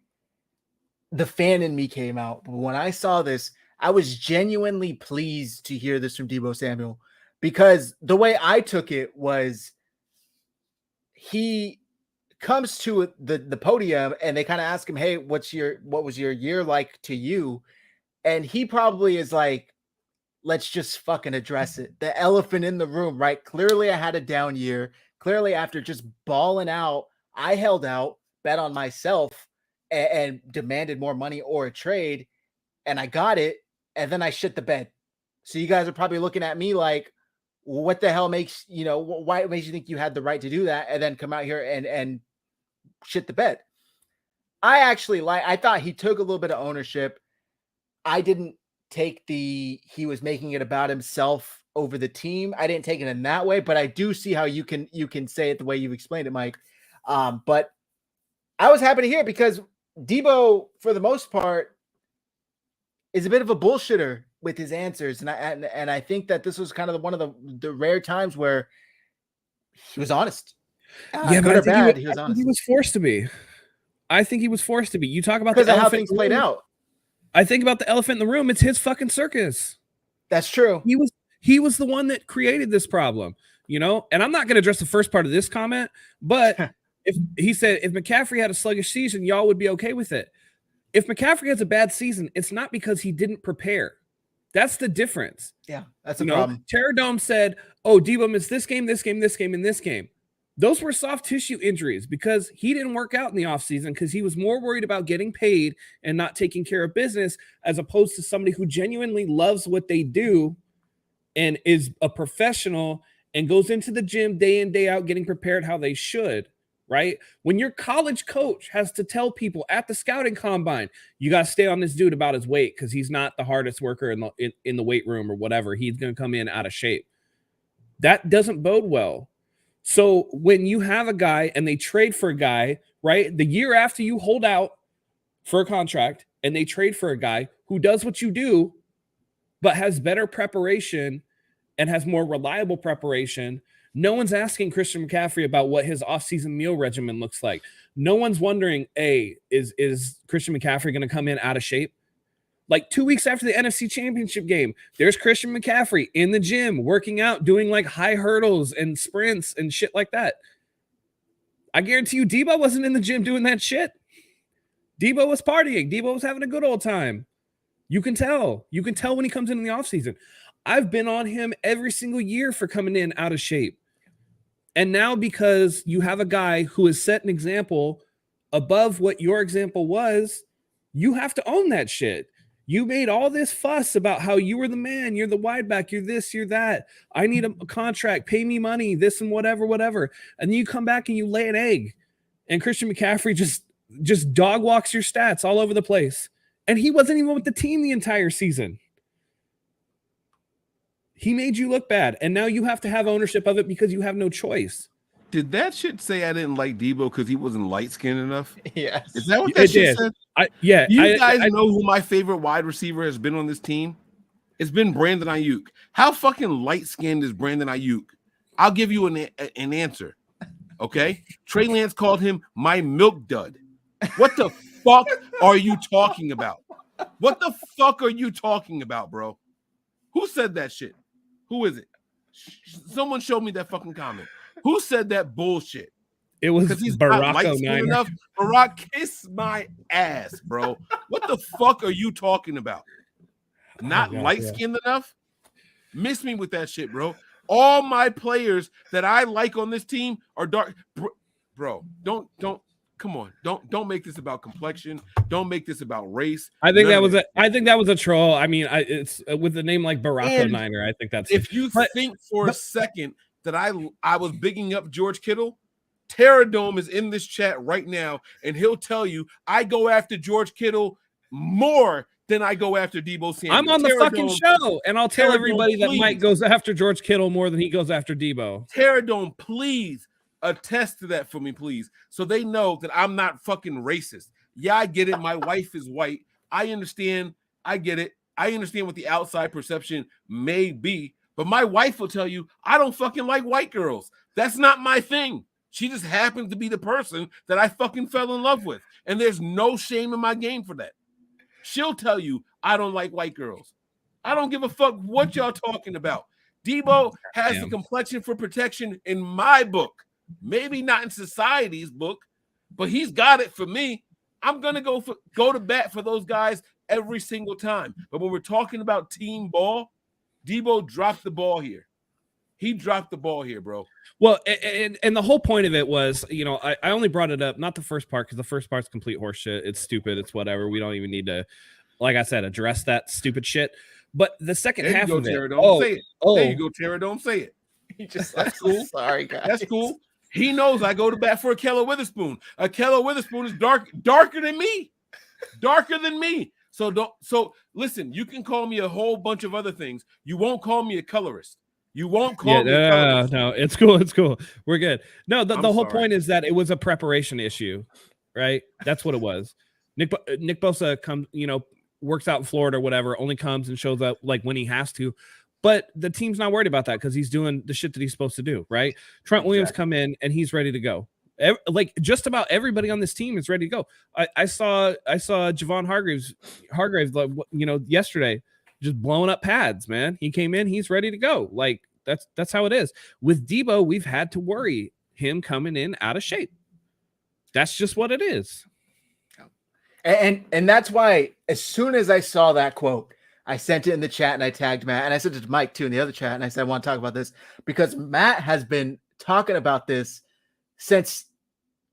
the fan in me came out, but when I saw this, I was genuinely pleased to hear this from Debo Samuel because the way I took it was he comes to the podium and they kind of ask him, hey, what was your year like to you? And he probably is like, let's just fucking address it. The elephant in the room, right? Clearly I had a down year. Clearly after just balling out, I held out, bet on myself, and demanded more money or a trade, and I got it, and then I shit the bed. So you guys are probably looking at me like, what the hell makes, why makes you think you had the right to do that and then come out here and shit the bed? I thought he took a little bit of ownership. I didn't take he was making it about himself over the team. I didn't take it in that way, but I do see how you can say it the way you've explained it, Mike. But I was happy to hear it because Debo, for the most part, is a bit of a bullshitter with his answers, and I think that this was kind of one of the rare times where he was honest. Yeah, good but or bad, he was honest. He was forced to be. I think he was forced to be. You talk about because the of how elephant things in the played room. out. I think about the elephant in the room. It's his fucking circus. That's true. He was the one that created this problem, And I'm not going to address the first part of this comment, but if he said if McCaffrey had a sluggish season, y'all would be okay with it. If McCaffrey has a bad season, it's not because he didn't prepare. That's the difference. Yeah, that's a problem. Terradome said, oh, Debo missed this game, this game, this game, and this game. Those were soft tissue injuries because he didn't work out in the offseason because he was more worried about getting paid and not taking care of business as opposed to somebody who genuinely loves what they do and is a professional and goes into the gym day in, day out, getting prepared how they should, right? When your college coach has to tell people at the scouting combine, you got to stay on this dude about his weight because he's not the hardest worker in the weight room or whatever. He's going to come in out of shape. That doesn't bode well. So when you have a guy and they trade for a guy, right, the year after you hold out for a contract and they trade for a guy who does what you do but has better preparation and has more reliable preparation. No one's asking Christian McCaffrey about what his offseason meal regimen looks like. No one's wondering, hey, is Christian McCaffrey going to come in out of shape? Like 2 weeks after the NFC Championship game, there's Christian McCaffrey in the gym, working out, doing like high hurdles and sprints and shit like that. I guarantee you Debo wasn't in the gym doing that shit. Debo was partying. Debo was having a good old time. You can tell. You can tell when he comes in the offseason. I've been on him every single year for coming in out of shape. And now because you have a guy who has set an example above what your example was, you have to own that shit. You made all this fuss about how you were the man, you're the wide back, you're this, you're that. I need a contract, pay me money, this and whatever. And then you come back and you lay an egg. And Christian McCaffrey just dog walks your stats all over the place. And he wasn't even with the team the entire season. He made you look bad, and now you have to have ownership of it because you have no choice. Did that shit say I didn't like Debo because he wasn't light-skinned enough? Yes. Is that what that shit said? Yeah. Do you guys know who my favorite wide receiver has been on this team? It's been Brandon Ayuk. How fucking light-skinned is Brandon Ayuk? I'll give you an answer, okay? Trey Lance called him my milk dud. What the fuck are you talking about? What the fuck are you talking about, bro? Who said that shit? Who is it? Someone show me that fucking comment. Who said that bullshit? It was Barack enough. Barack, kiss my ass, bro. What the fuck are you talking about? Not light-skinned enough? Miss me with that shit, bro. All my players that I like on this team are dark. Bro, don't come on. Don't make this about complexion. Don't make this about race. I think that was a troll. I mean, it's with a name like Barack Niner. I think that's if you think for a second that I was bigging up George Kittle, Terradome is in this chat right now, and he'll tell you I go after George Kittle more than I go after Debo Samuel. I'm on the fucking show, and I'll tell everybody that Mike goes after George Kittle more than he goes after Debo. Terradome, please attest to that for me, please, so they know that I'm not fucking racist. Yeah, I get it. My wife is white. I understand. I get it. I understand what the outside perception may be, but my wife will tell you I don't fucking like white girls. That's not my thing. She just happens to be the person that I fucking fell in love with, and there's no shame in my game for that. She'll tell you I don't like white girls. I don't give a fuck what y'all talking about. Debo has the complexion for protection in my book. Maybe not in society's book, but he's got it for me. I'm going to go to bat for those guys every single time. But when we're talking about team ball, Debo dropped the ball here. He dropped the ball here, bro. Well, and the whole point of it was, you know, I only brought it up, not the first part, because the first part's complete horseshit. It's stupid. It's whatever. We don't even need to, like I said, address that stupid shit. But the second half of it. There you go, Terradome. Say it. That's cool. Sorry, guys. That's cool. He knows I go to bat for Ahkello Witherspoon. Ahkello Witherspoon is darker than me. Darker than me. So listen, you can call me a whole bunch of other things. You won't call me a colorist. You won't call me a colorist. No, it's cool. It's cool. We're good. No, the whole point is that it was a preparation issue, right? That's what it was. Nick Bosa comes, works out in Florida or whatever, only comes and shows up like when he has to. But the team's not worried about that because he's doing the shit that he's supposed to do, right? Trent Williams come in and he's ready to go. Like just about everybody on this team is ready to go. I saw Javon Hargraves, yesterday, just blowing up pads, man. He came in, he's ready to go. Like that's how it is. With Debo, we've had to worry him coming in out of shape. That's just what it is. And that's why as soon as I saw that quote, I sent it in the chat and I tagged Matt, and I sent it to Mike too in the other chat. And I said, I want to talk about this because Matt has been talking about this since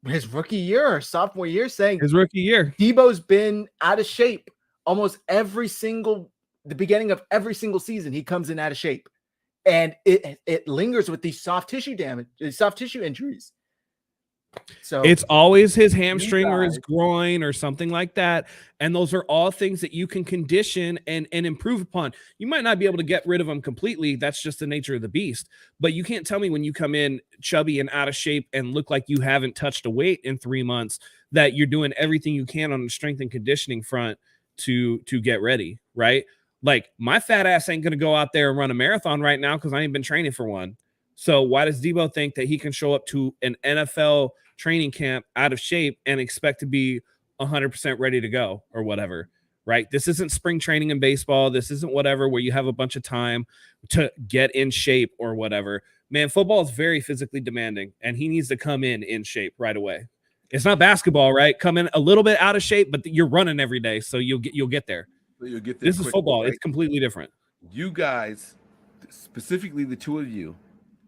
his rookie year or sophomore year, saying his rookie year, Debo's been out of shape almost the beginning of every single season. He comes in out of shape, and it lingers with these soft tissue injuries. So it's always his hamstring or his groin or something like that. And those are all things that you can condition and improve upon. You might not be able to get rid of them completely. That's just the nature of the beast. But you can't tell me when you come in chubby and out of shape and look like you haven't touched a weight in 3 months that you're doing everything you can on the strength and conditioning front to get ready, right? Like, my fat ass ain't going to go out there and run a marathon right now because I ain't been training for one. So why does Debo think that he can show up to an NFL training camp out of shape and expect to be 100% ready to go or whatever, right? This isn't spring training in baseball. This isn't whatever where you have a bunch of time to get in shape or whatever. Man, football is very physically demanding, and he needs to come in shape right away. It's not basketball, right? Come in a little bit out of shape, but you're running every day, so you'll get there. So you'll get there This is quickly, football. right? It's completely different. You guys, specifically the two of you,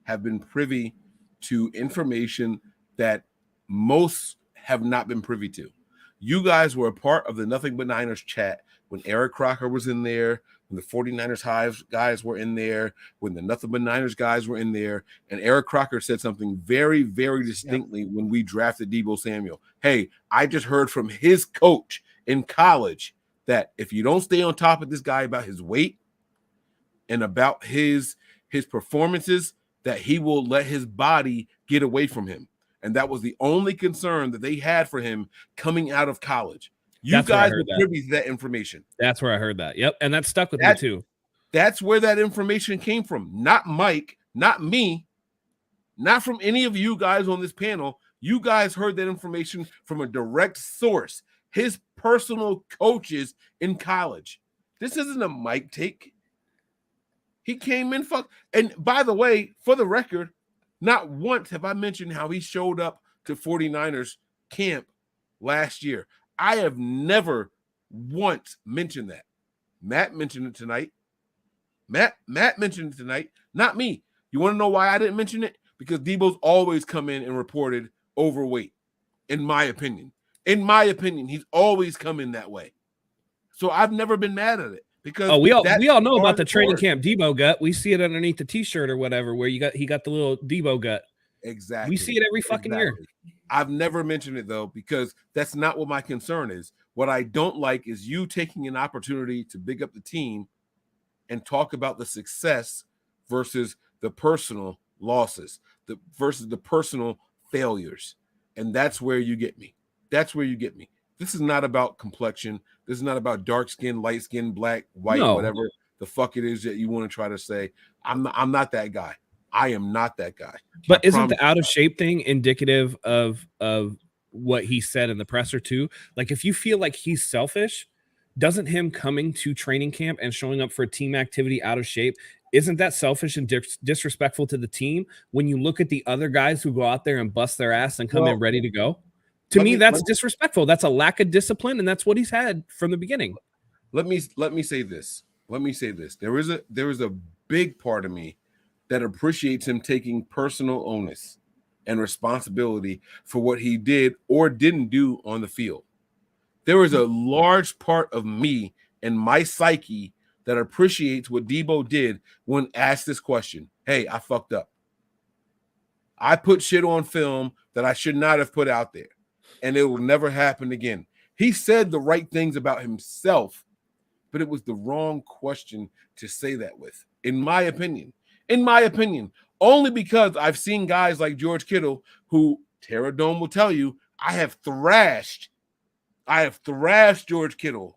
have been privy to information that most have not been privy to. You guys were a part of the Nothing But Niners chat when Eric Crocker was in there, when the 49ers Hive guys were in there, when the Nothing But Niners guys were in there, and Eric Crocker said something very, very distinctly when we drafted Deebo Samuel. Hey, I just heard from his coach in college that if you don't stay on top of this guy about his weight and about his performances, that he will let his body get away from him. And that was the only concern that they had for him coming out of college. You guys were privy to that information. That's where I heard that. Yep. And that stuck with me too. That's where that information came from. Not Mike, not me, not from any of you guys on this panel. You guys heard that information from a direct source, his personal coaches in college. This isn't a Mike take. He came in, and by the way, for the record, not once have I mentioned how he showed up to 49ers camp last year. I have never once mentioned that. Matt mentioned it tonight. Matt mentioned it tonight, not me. You want to know why I didn't mention it? Because Debo's always come in and reported overweight, in my opinion. In my opinion, he's always come in that way. So I've never been mad at it. Because we all know about the training camp Debo gut. We see it underneath the t-shirt or whatever where he got the little Debo gut. Exactly. We see it every fucking year. I've never mentioned it though, because that's not what my concern is. What I don't like is you taking an opportunity to big up the team and talk about the success versus the personal losses, versus the personal failures. And that's where you get me. That's where you get me. This is not about complexion. This is not about dark skin, light skin, black, white, whatever the fuck it is that you want to try to say. I'm not that guy. I am not that guy. But isn't the out of shape thing indicative of what he said in the presser too? Like, if you feel like he's selfish, doesn't him coming to training camp and showing up for a team activity out of shape, isn't that selfish and disrespectful to the team when you look at the other guys who go out there and bust their ass and come in ready to go? To me, that's disrespectful. That's a lack of discipline, and that's what he's had from the beginning. Let me say this. There is a big part of me that appreciates him taking personal onus and responsibility for what he did or didn't do on the field. There is a large part of me and my psyche that appreciates what Debo did when asked this question. Hey, I fucked up. I put shit on film that I should not have put out there, and it will never happen again. He said the right things about himself, but it was the wrong question to say that with, in my opinion. In my opinion, only because I've seen guys like George Kittle, who Tara Dome will tell you, I have thrashed George Kittle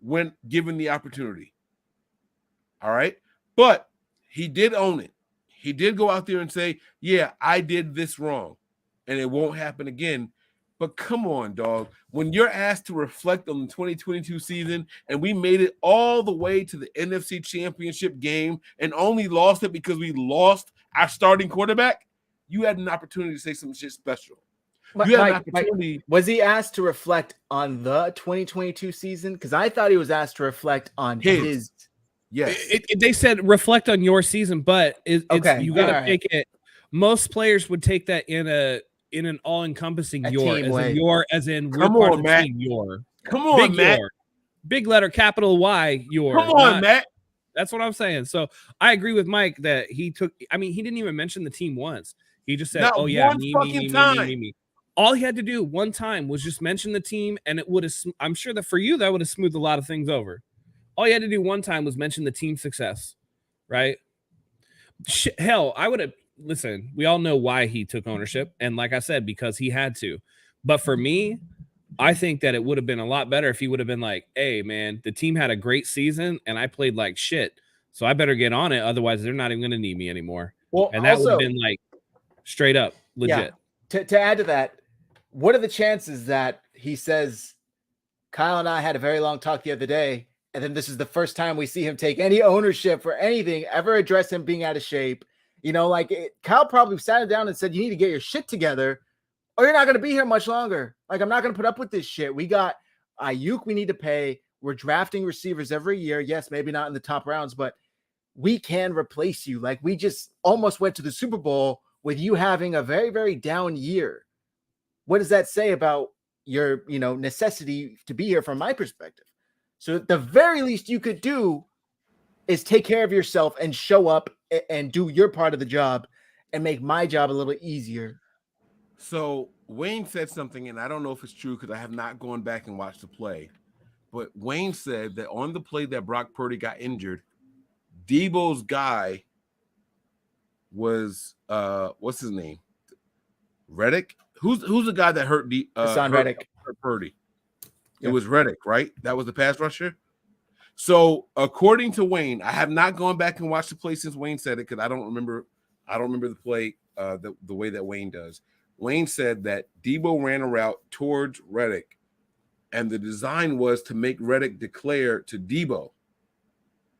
when given the opportunity. All right. But he did own it. He did go out there and say, yeah, I did this wrong and it won't happen again. But come on, dog. When you're asked to reflect on the 2022 season and we made it all the way to the NFC Championship game and only lost it because we lost our starting quarterback, you had an opportunity to say some shit special. You had an opportunity. Was he asked to reflect on the 2022 season? Because I thought he was asked to reflect on his. Yes. They said reflect on your season, but you got to take it. Most players would take that in an all-encompassing as in come on, Matt. Come on, Matt. Big letter, capital Y, your. Come on, Matt. That's what I'm saying. So I agree with Mike that he didn't even mention the team once. He just said, not me. All he had to do one time was just mention the team, and it would have. I'm sure that for you, that would have smoothed a lot of things over. All you had to do one time was mention the team success, right? Hell, I would have. Listen, we all know why he took ownership, and like I said, because he had to. But for me, I think that it would have been a lot better if he would have been like, hey, man, the team had a great season and I played like shit. So I better get on it. Otherwise, they're not even going to need me anymore. Well, And that would have also, been like straight up legit. to add to that, what are the chances that he says, Kyle and I had a very long talk the other day, and then this is the first time we see him take any ownership for anything, ever address him being out of shape? Kyle probably sat him down and said, you need to get your shit together or you're not going to be here much longer. Like, I'm not going to put up with this shit. We got Ayuk we need to pay. We're drafting receivers every year. Yes, maybe not in the top rounds, but we can replace you. Like, we just almost went to the Super Bowl with you having a very, very down year. What does that say about your, necessity to be here from my perspective? So the very least you could do is take care of yourself and show up and do your part of the job and make my job a little easier. So Wayne said something, and I don't know if it's true because I have not gone back and watched the play. But Wayne said that on the play that Brock Purdy got injured, Debo's guy was what's his name? Reddick? Who's the guy that hurt Reddick. Hurt Purdy? Yeah. It was Reddick, right? That was the pass rusher. So according to Wayne, I have not gone back and watched the play since Wayne said it because I don't remember the play the way that Wayne does. Wayne said that Debo ran a route towards Reddick, and the design was to make Reddick declare to Debo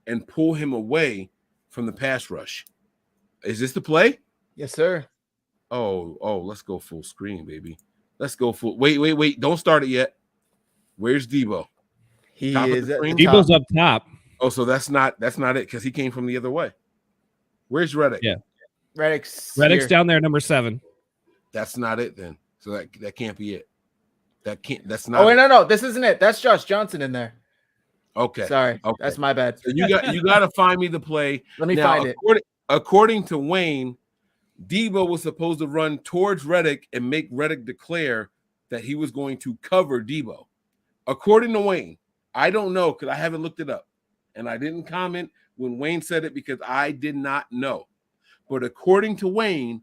and pull him away from the pass rush. Is this the play? Yes, sir. Oh, let's go full screen, baby. Let's go full. Wait. Don't start it yet. Where's Debo? He Top of is the at the screen? top. Debo's up top. Oh, so that's not it because he came from the other way. Where's Reddick? Yeah. Reddick's Reddick's here. down there, number 7. That's not it then. So that can't be it. That's not. Oh, wait, it. no, this isn't it. That's Josh Johnson in there. Okay. Sorry. Okay. That's my bad. So you got to find me the play. Let me Now, find it. According to Wayne, Debo was supposed to run towards Reddick and make Reddick declare that he was going to cover Debo. According to Wayne, I don't know because I haven't looked it up. And I didn't comment when Wayne said it because I did not know. But according to Wayne,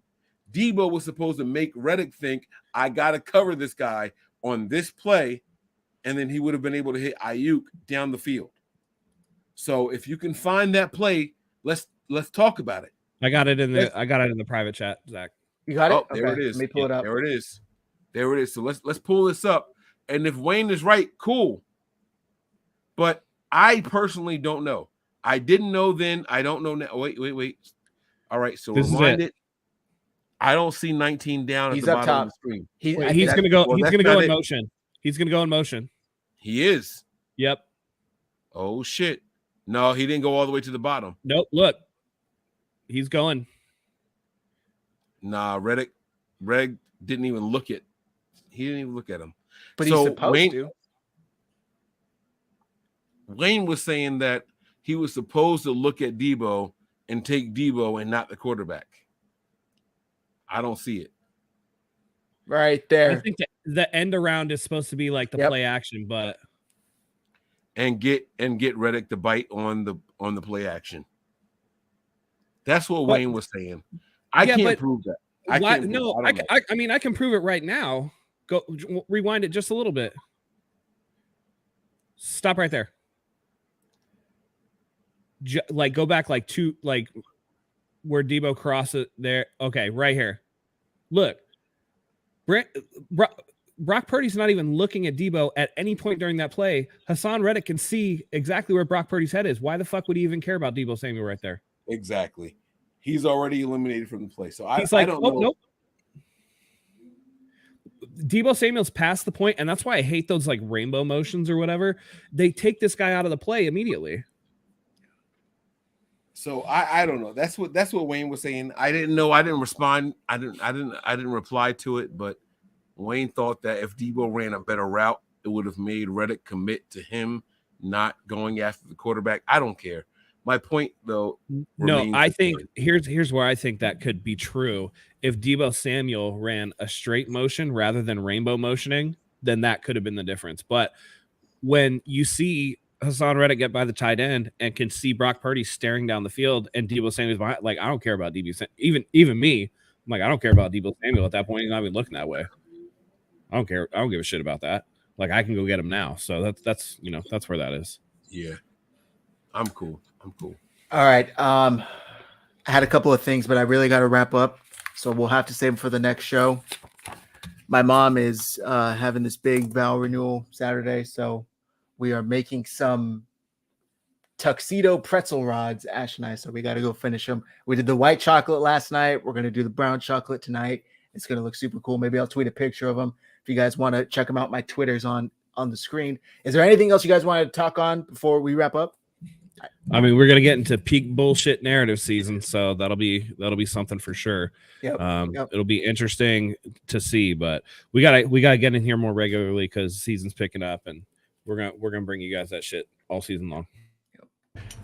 Debo was supposed to make Reddick think, I got to cover this guy on this play, and then he would have been able to hit Ayuk down the field. So if you can find that play, let's talk about it. I got it in the private chat, Zach. You got it? Oh, there Okay, it is. Let me pull it up. There it is. So let's pull this up. And if Wayne is right, cool. But I personally don't know. I didn't know then. I don't know now. Wait. All right, so This is rewind it. it. I don't see 19 down He's at the up bottom top. of the screen. He's I think gonna go. well, He's that's gonna go not in it. motion. He's gonna go in motion. He is. Yep. Oh shit. No, he didn't go all the way to the bottom. Nope. Look, he's going. Nah, Reg didn't even look at. He didn't even look at him. But So he's supposed to. Wayne was saying that he was supposed to look at Debo and take Debo and not the quarterback. I don't see it. Right I there. think the end around is supposed to be like the Yep. play action, but And get Reddick to bite on the play action. That's what Wayne was saying. I Yeah, can't but prove that. why, can't prove no, it. I mean I can prove it right now. Go rewind it just a little bit. Stop right there. Go back where Debo crosses there. Okay, right here. Look, Brock Purdy's not even looking at Debo at any point during that play. Hassan Reddick can see exactly where Brock Purdy's head is. Why the fuck would he even care about Debo Samuel right there? Exactly. He's already eliminated from the play. So He's I like, don't oh, know. nope. Debo Samuel's past the point, and that's why I hate those like rainbow motions or whatever. They take this guy out of the play immediately. So I don't know. That's what Wayne was saying. I didn't know. I didn't respond. I didn't reply to it. But Wayne thought that if Debo ran a better route, it would have made Reddick commit to him not going after the quarterback. I don't care. My point though. No, I think here's where I think that could be true. If Debo Samuel ran a straight motion rather than rainbow motioning, then that could have been the difference. But when you see Hassan Reddick get by the tight end and can see Brock Purdy staring down the field and Debo Samuel's behind, like I don't care about Debo. Even me, I'm like I don't care about Debo Samuel at that point. He's not even looking that way. I don't care. I don't give a shit about that. Like I can go get him now. So that's that's where that is. Yeah, I'm cool. All right. I had a couple of things, but I really got to wrap up. So we'll have to save them for the next show. My mom is having this big vow renewal Saturday. So we are making some tuxedo pretzel rods, Ash and I. So we got to go finish them. We did the white chocolate last night. We're going to do the brown chocolate tonight. It's going to look super cool. Maybe I'll tweet a picture of them. If you guys want to check them out, my Twitter's on the screen. Is there anything else you guys want to talk on before we wrap up? I mean, we're gonna get into peak bullshit narrative season, so that'll be something for sure. Yep. It'll be interesting to see, but we gotta get in here more regularly because the season's picking up, and we're gonna bring you guys that shit all season long.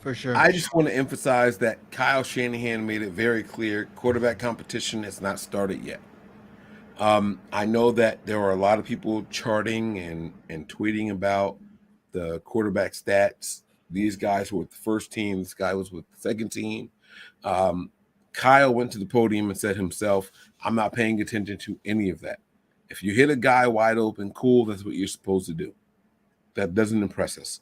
For sure. I just want to emphasize that Kyle Shanahan made it very clear quarterback competition has not started yet. I know that there are a lot of people charting and tweeting about the quarterback stats. These guys were with the first team. This guy was with the second team. Kyle went to the podium and said himself, I'm not paying attention to any of that. If you hit a guy wide open, cool, that's what you're supposed to do. That doesn't impress us.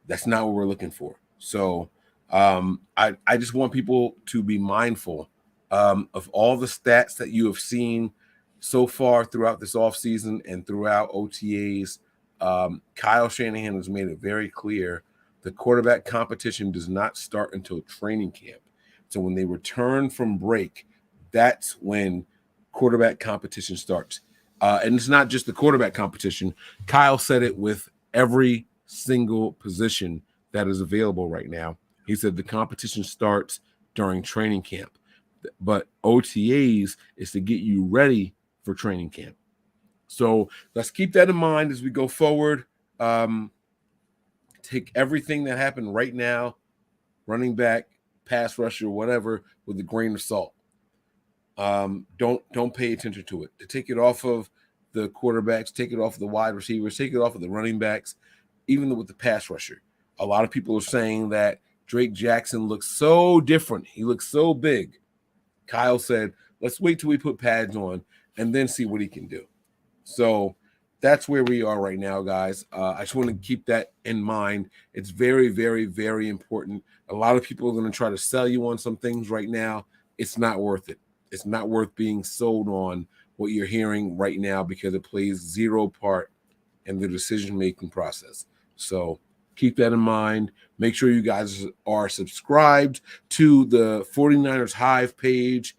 That's not what we're looking for. So I just want people to be mindful of all the stats that you have seen so far throughout this offseason and throughout OTAs. Kyle Shanahan has made it very clear the quarterback competition does not start until training camp. So when they return from break, that's when quarterback competition starts. And it's not just the quarterback competition. Kyle said it with every single position that is available right now. He said the competition starts during training camp, but OTAs is to get you ready for training camp. So let's keep that in mind as we go forward. Take everything that happened right now, running back, pass rusher, whatever, with a grain of salt. Don't pay attention to it. To take it off of the quarterbacks, take it off of the wide receivers, take it off of the running backs, even with the pass rusher. A lot of people are saying that Drake Jackson looks so different. He looks so big. Kyle said, let's wait till we put pads on and then see what he can do. So that's where we are right now, guys. I just want to keep that in mind. It's very, very, very important. A lot of people are going to try to sell you on some things right now. It's not worth it. It's not worth being sold on what you're hearing right now because it plays zero part in the decision-making process. So keep that in mind. Make sure you guys are subscribed to the 49ers Hive page.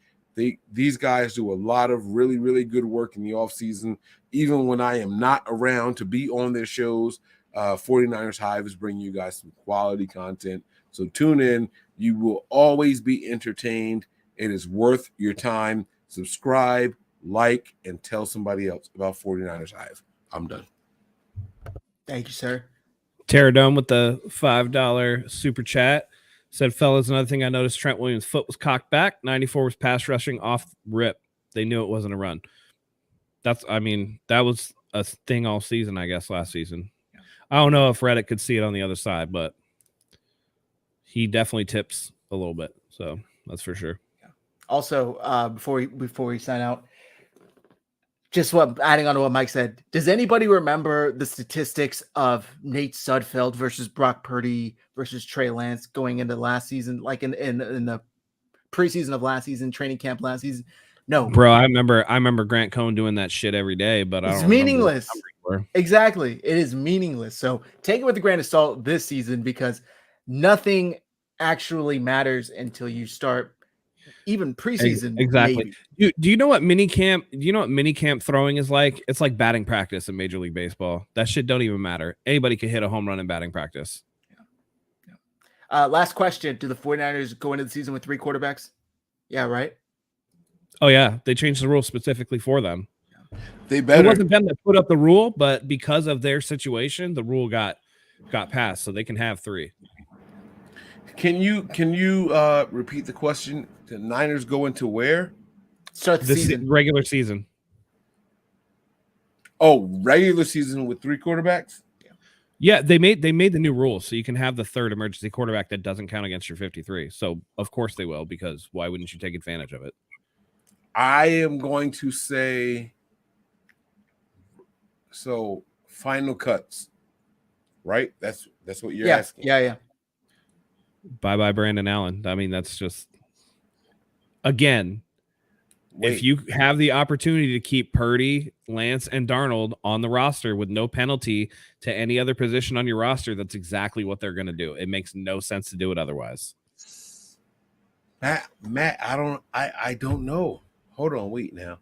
These guys do a lot of really, really good work in the offseason. Even when I am not around to be on their shows, 49ers Hive is bringing you guys some quality content. So tune in. You will always be entertained. It is worth your time. Subscribe, like, and tell somebody else about 49ers Hive. I'm done. Thank you, sir. Terradome with the $5 super chat said, fellas, another thing I noticed, Trent Williams' foot was cocked back. 94 was pass rushing off rip. They knew it wasn't a run. That was a thing all season, I guess, last season. Yeah. I don't know if Reddit could see it on the other side, but he definitely tips a little bit. So that's for sure. Yeah. Also, before we sign out, just adding on to what Mike said, does anybody remember the statistics of Nate Sudfeld versus Brock Purdy versus Trey Lance going into last season, like in the preseason of last season, training camp last season? No, bro, I remember Grant Cohn doing that shit every day, but it's meaningless. Exactly, it is meaningless. So take it with a grain of salt this season because nothing actually matters until you start. Even preseason, exactly. Maybe. Do you know what minicamp? Do you know what minicamp throwing is like? It's like batting practice in Major League Baseball. That shit don't even matter. Anybody can hit a home run in batting practice. Yeah. Last question: do the 49ers go into the season with 3 quarterbacks? Yeah, right. Oh yeah, they changed the rule specifically for them. They better. It wasn't them that put up the rule, but because of their situation, the rule got passed, so they can have 3. Can you repeat the question? The Niners go into where? Start the season. Regular season. Oh, regular season with 3 quarterbacks? Yeah, they made the new rules, so you can have the 3rd emergency quarterback that doesn't count against your 53. So of course they will, because why wouldn't you take advantage of it? I am going to say so final cuts, right? That's what you're Yeah, asking. yeah. Bye, Brandon Allen. I mean, that's just, again, if you have the opportunity to keep Purdy, Lance, and Darnold on the roster with no penalty to any other position on your roster, that's exactly what they're going to do. It makes no sense to do it otherwise. Matt, I don't know. Hold on, wait now.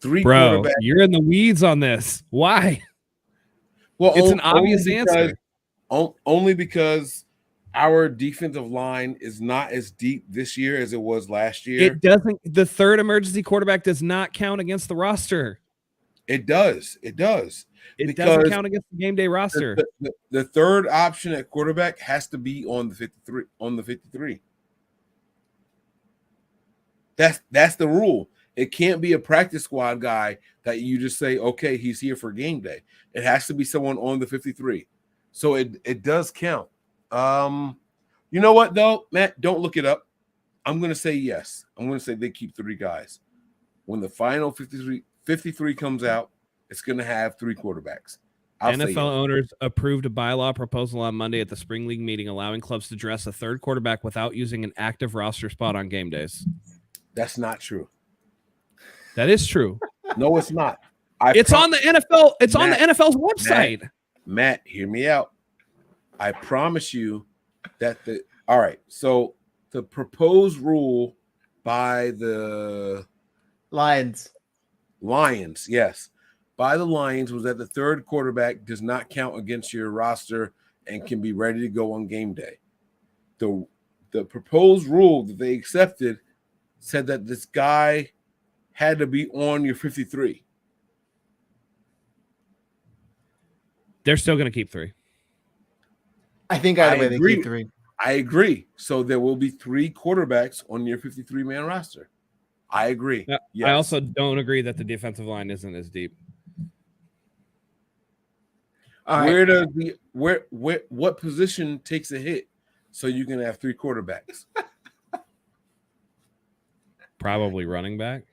3 Bro, quarterbacks. you're in the weeds on this. Why? Well, It's an obvious answer. Only because our defensive line is not as deep this year as it was last year. It doesn't. The third emergency quarterback does not count against the roster. It does. It does. It doesn't count against the game day roster. The third option at quarterback has to be on the 53. On the 53. That's the rule. It can't be a practice squad guy that you just say, okay, he's here for game day. It has to be someone on the 53. So it does count. You know what though, Matt? Don't look it up. I'm gonna say yes. I'm gonna say they keep 3 guys. When the final 53 comes out, it's gonna have 3 quarterbacks. NFL owners approved a bylaw proposal on Monday at the spring league meeting, allowing clubs to dress a third quarterback without using an active roster spot on game days. That's not true. That is true. No, it's not. It's on the NFL. It's on the NFL's website. Matt, hear me out. I promise you that all right. So the proposed rule by the Lions, yes, by the Lions was that the third quarterback does not count against your roster and can be ready to go on game day. The proposed rule that they accepted said that this guy had to be on your 53. They're still going to keep 3. I think either way they keep 3. I agree. So there will be 3 quarterbacks on your 53-man roster. I agree. Yes. I also don't agree that the defensive line isn't as deep. Where does what position takes a hit so you can have 3 quarterbacks? Probably running back.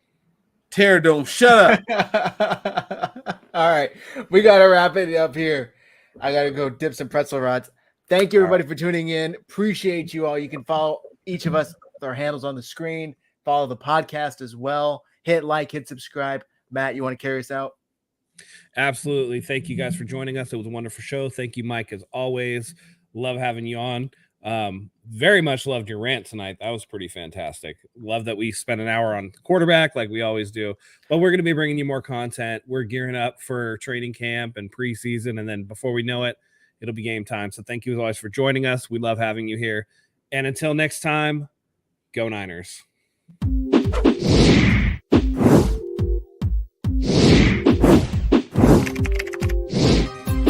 Don't shut up. All right, we gotta wrap it up here. I gotta go dip some pretzel rods. Thank you everybody for tuning in. Appreciate you all. You can follow each of us with our handles on the screen. Follow the podcast as well. Hit like, hit subscribe. Matt, you want to carry us out? Absolutely. Thank you guys for joining us. It was a wonderful show. Thank you, Mike, as always. Love having you on. Very much loved your rant tonight. That was pretty fantastic. Love that we spent an hour on quarterback like we always do, but we're going to be bringing you more content. We're gearing up for training camp and preseason. And then before we know it, it'll be game time. So thank you as always for joining us. We love having you here. And until next time, go Niners.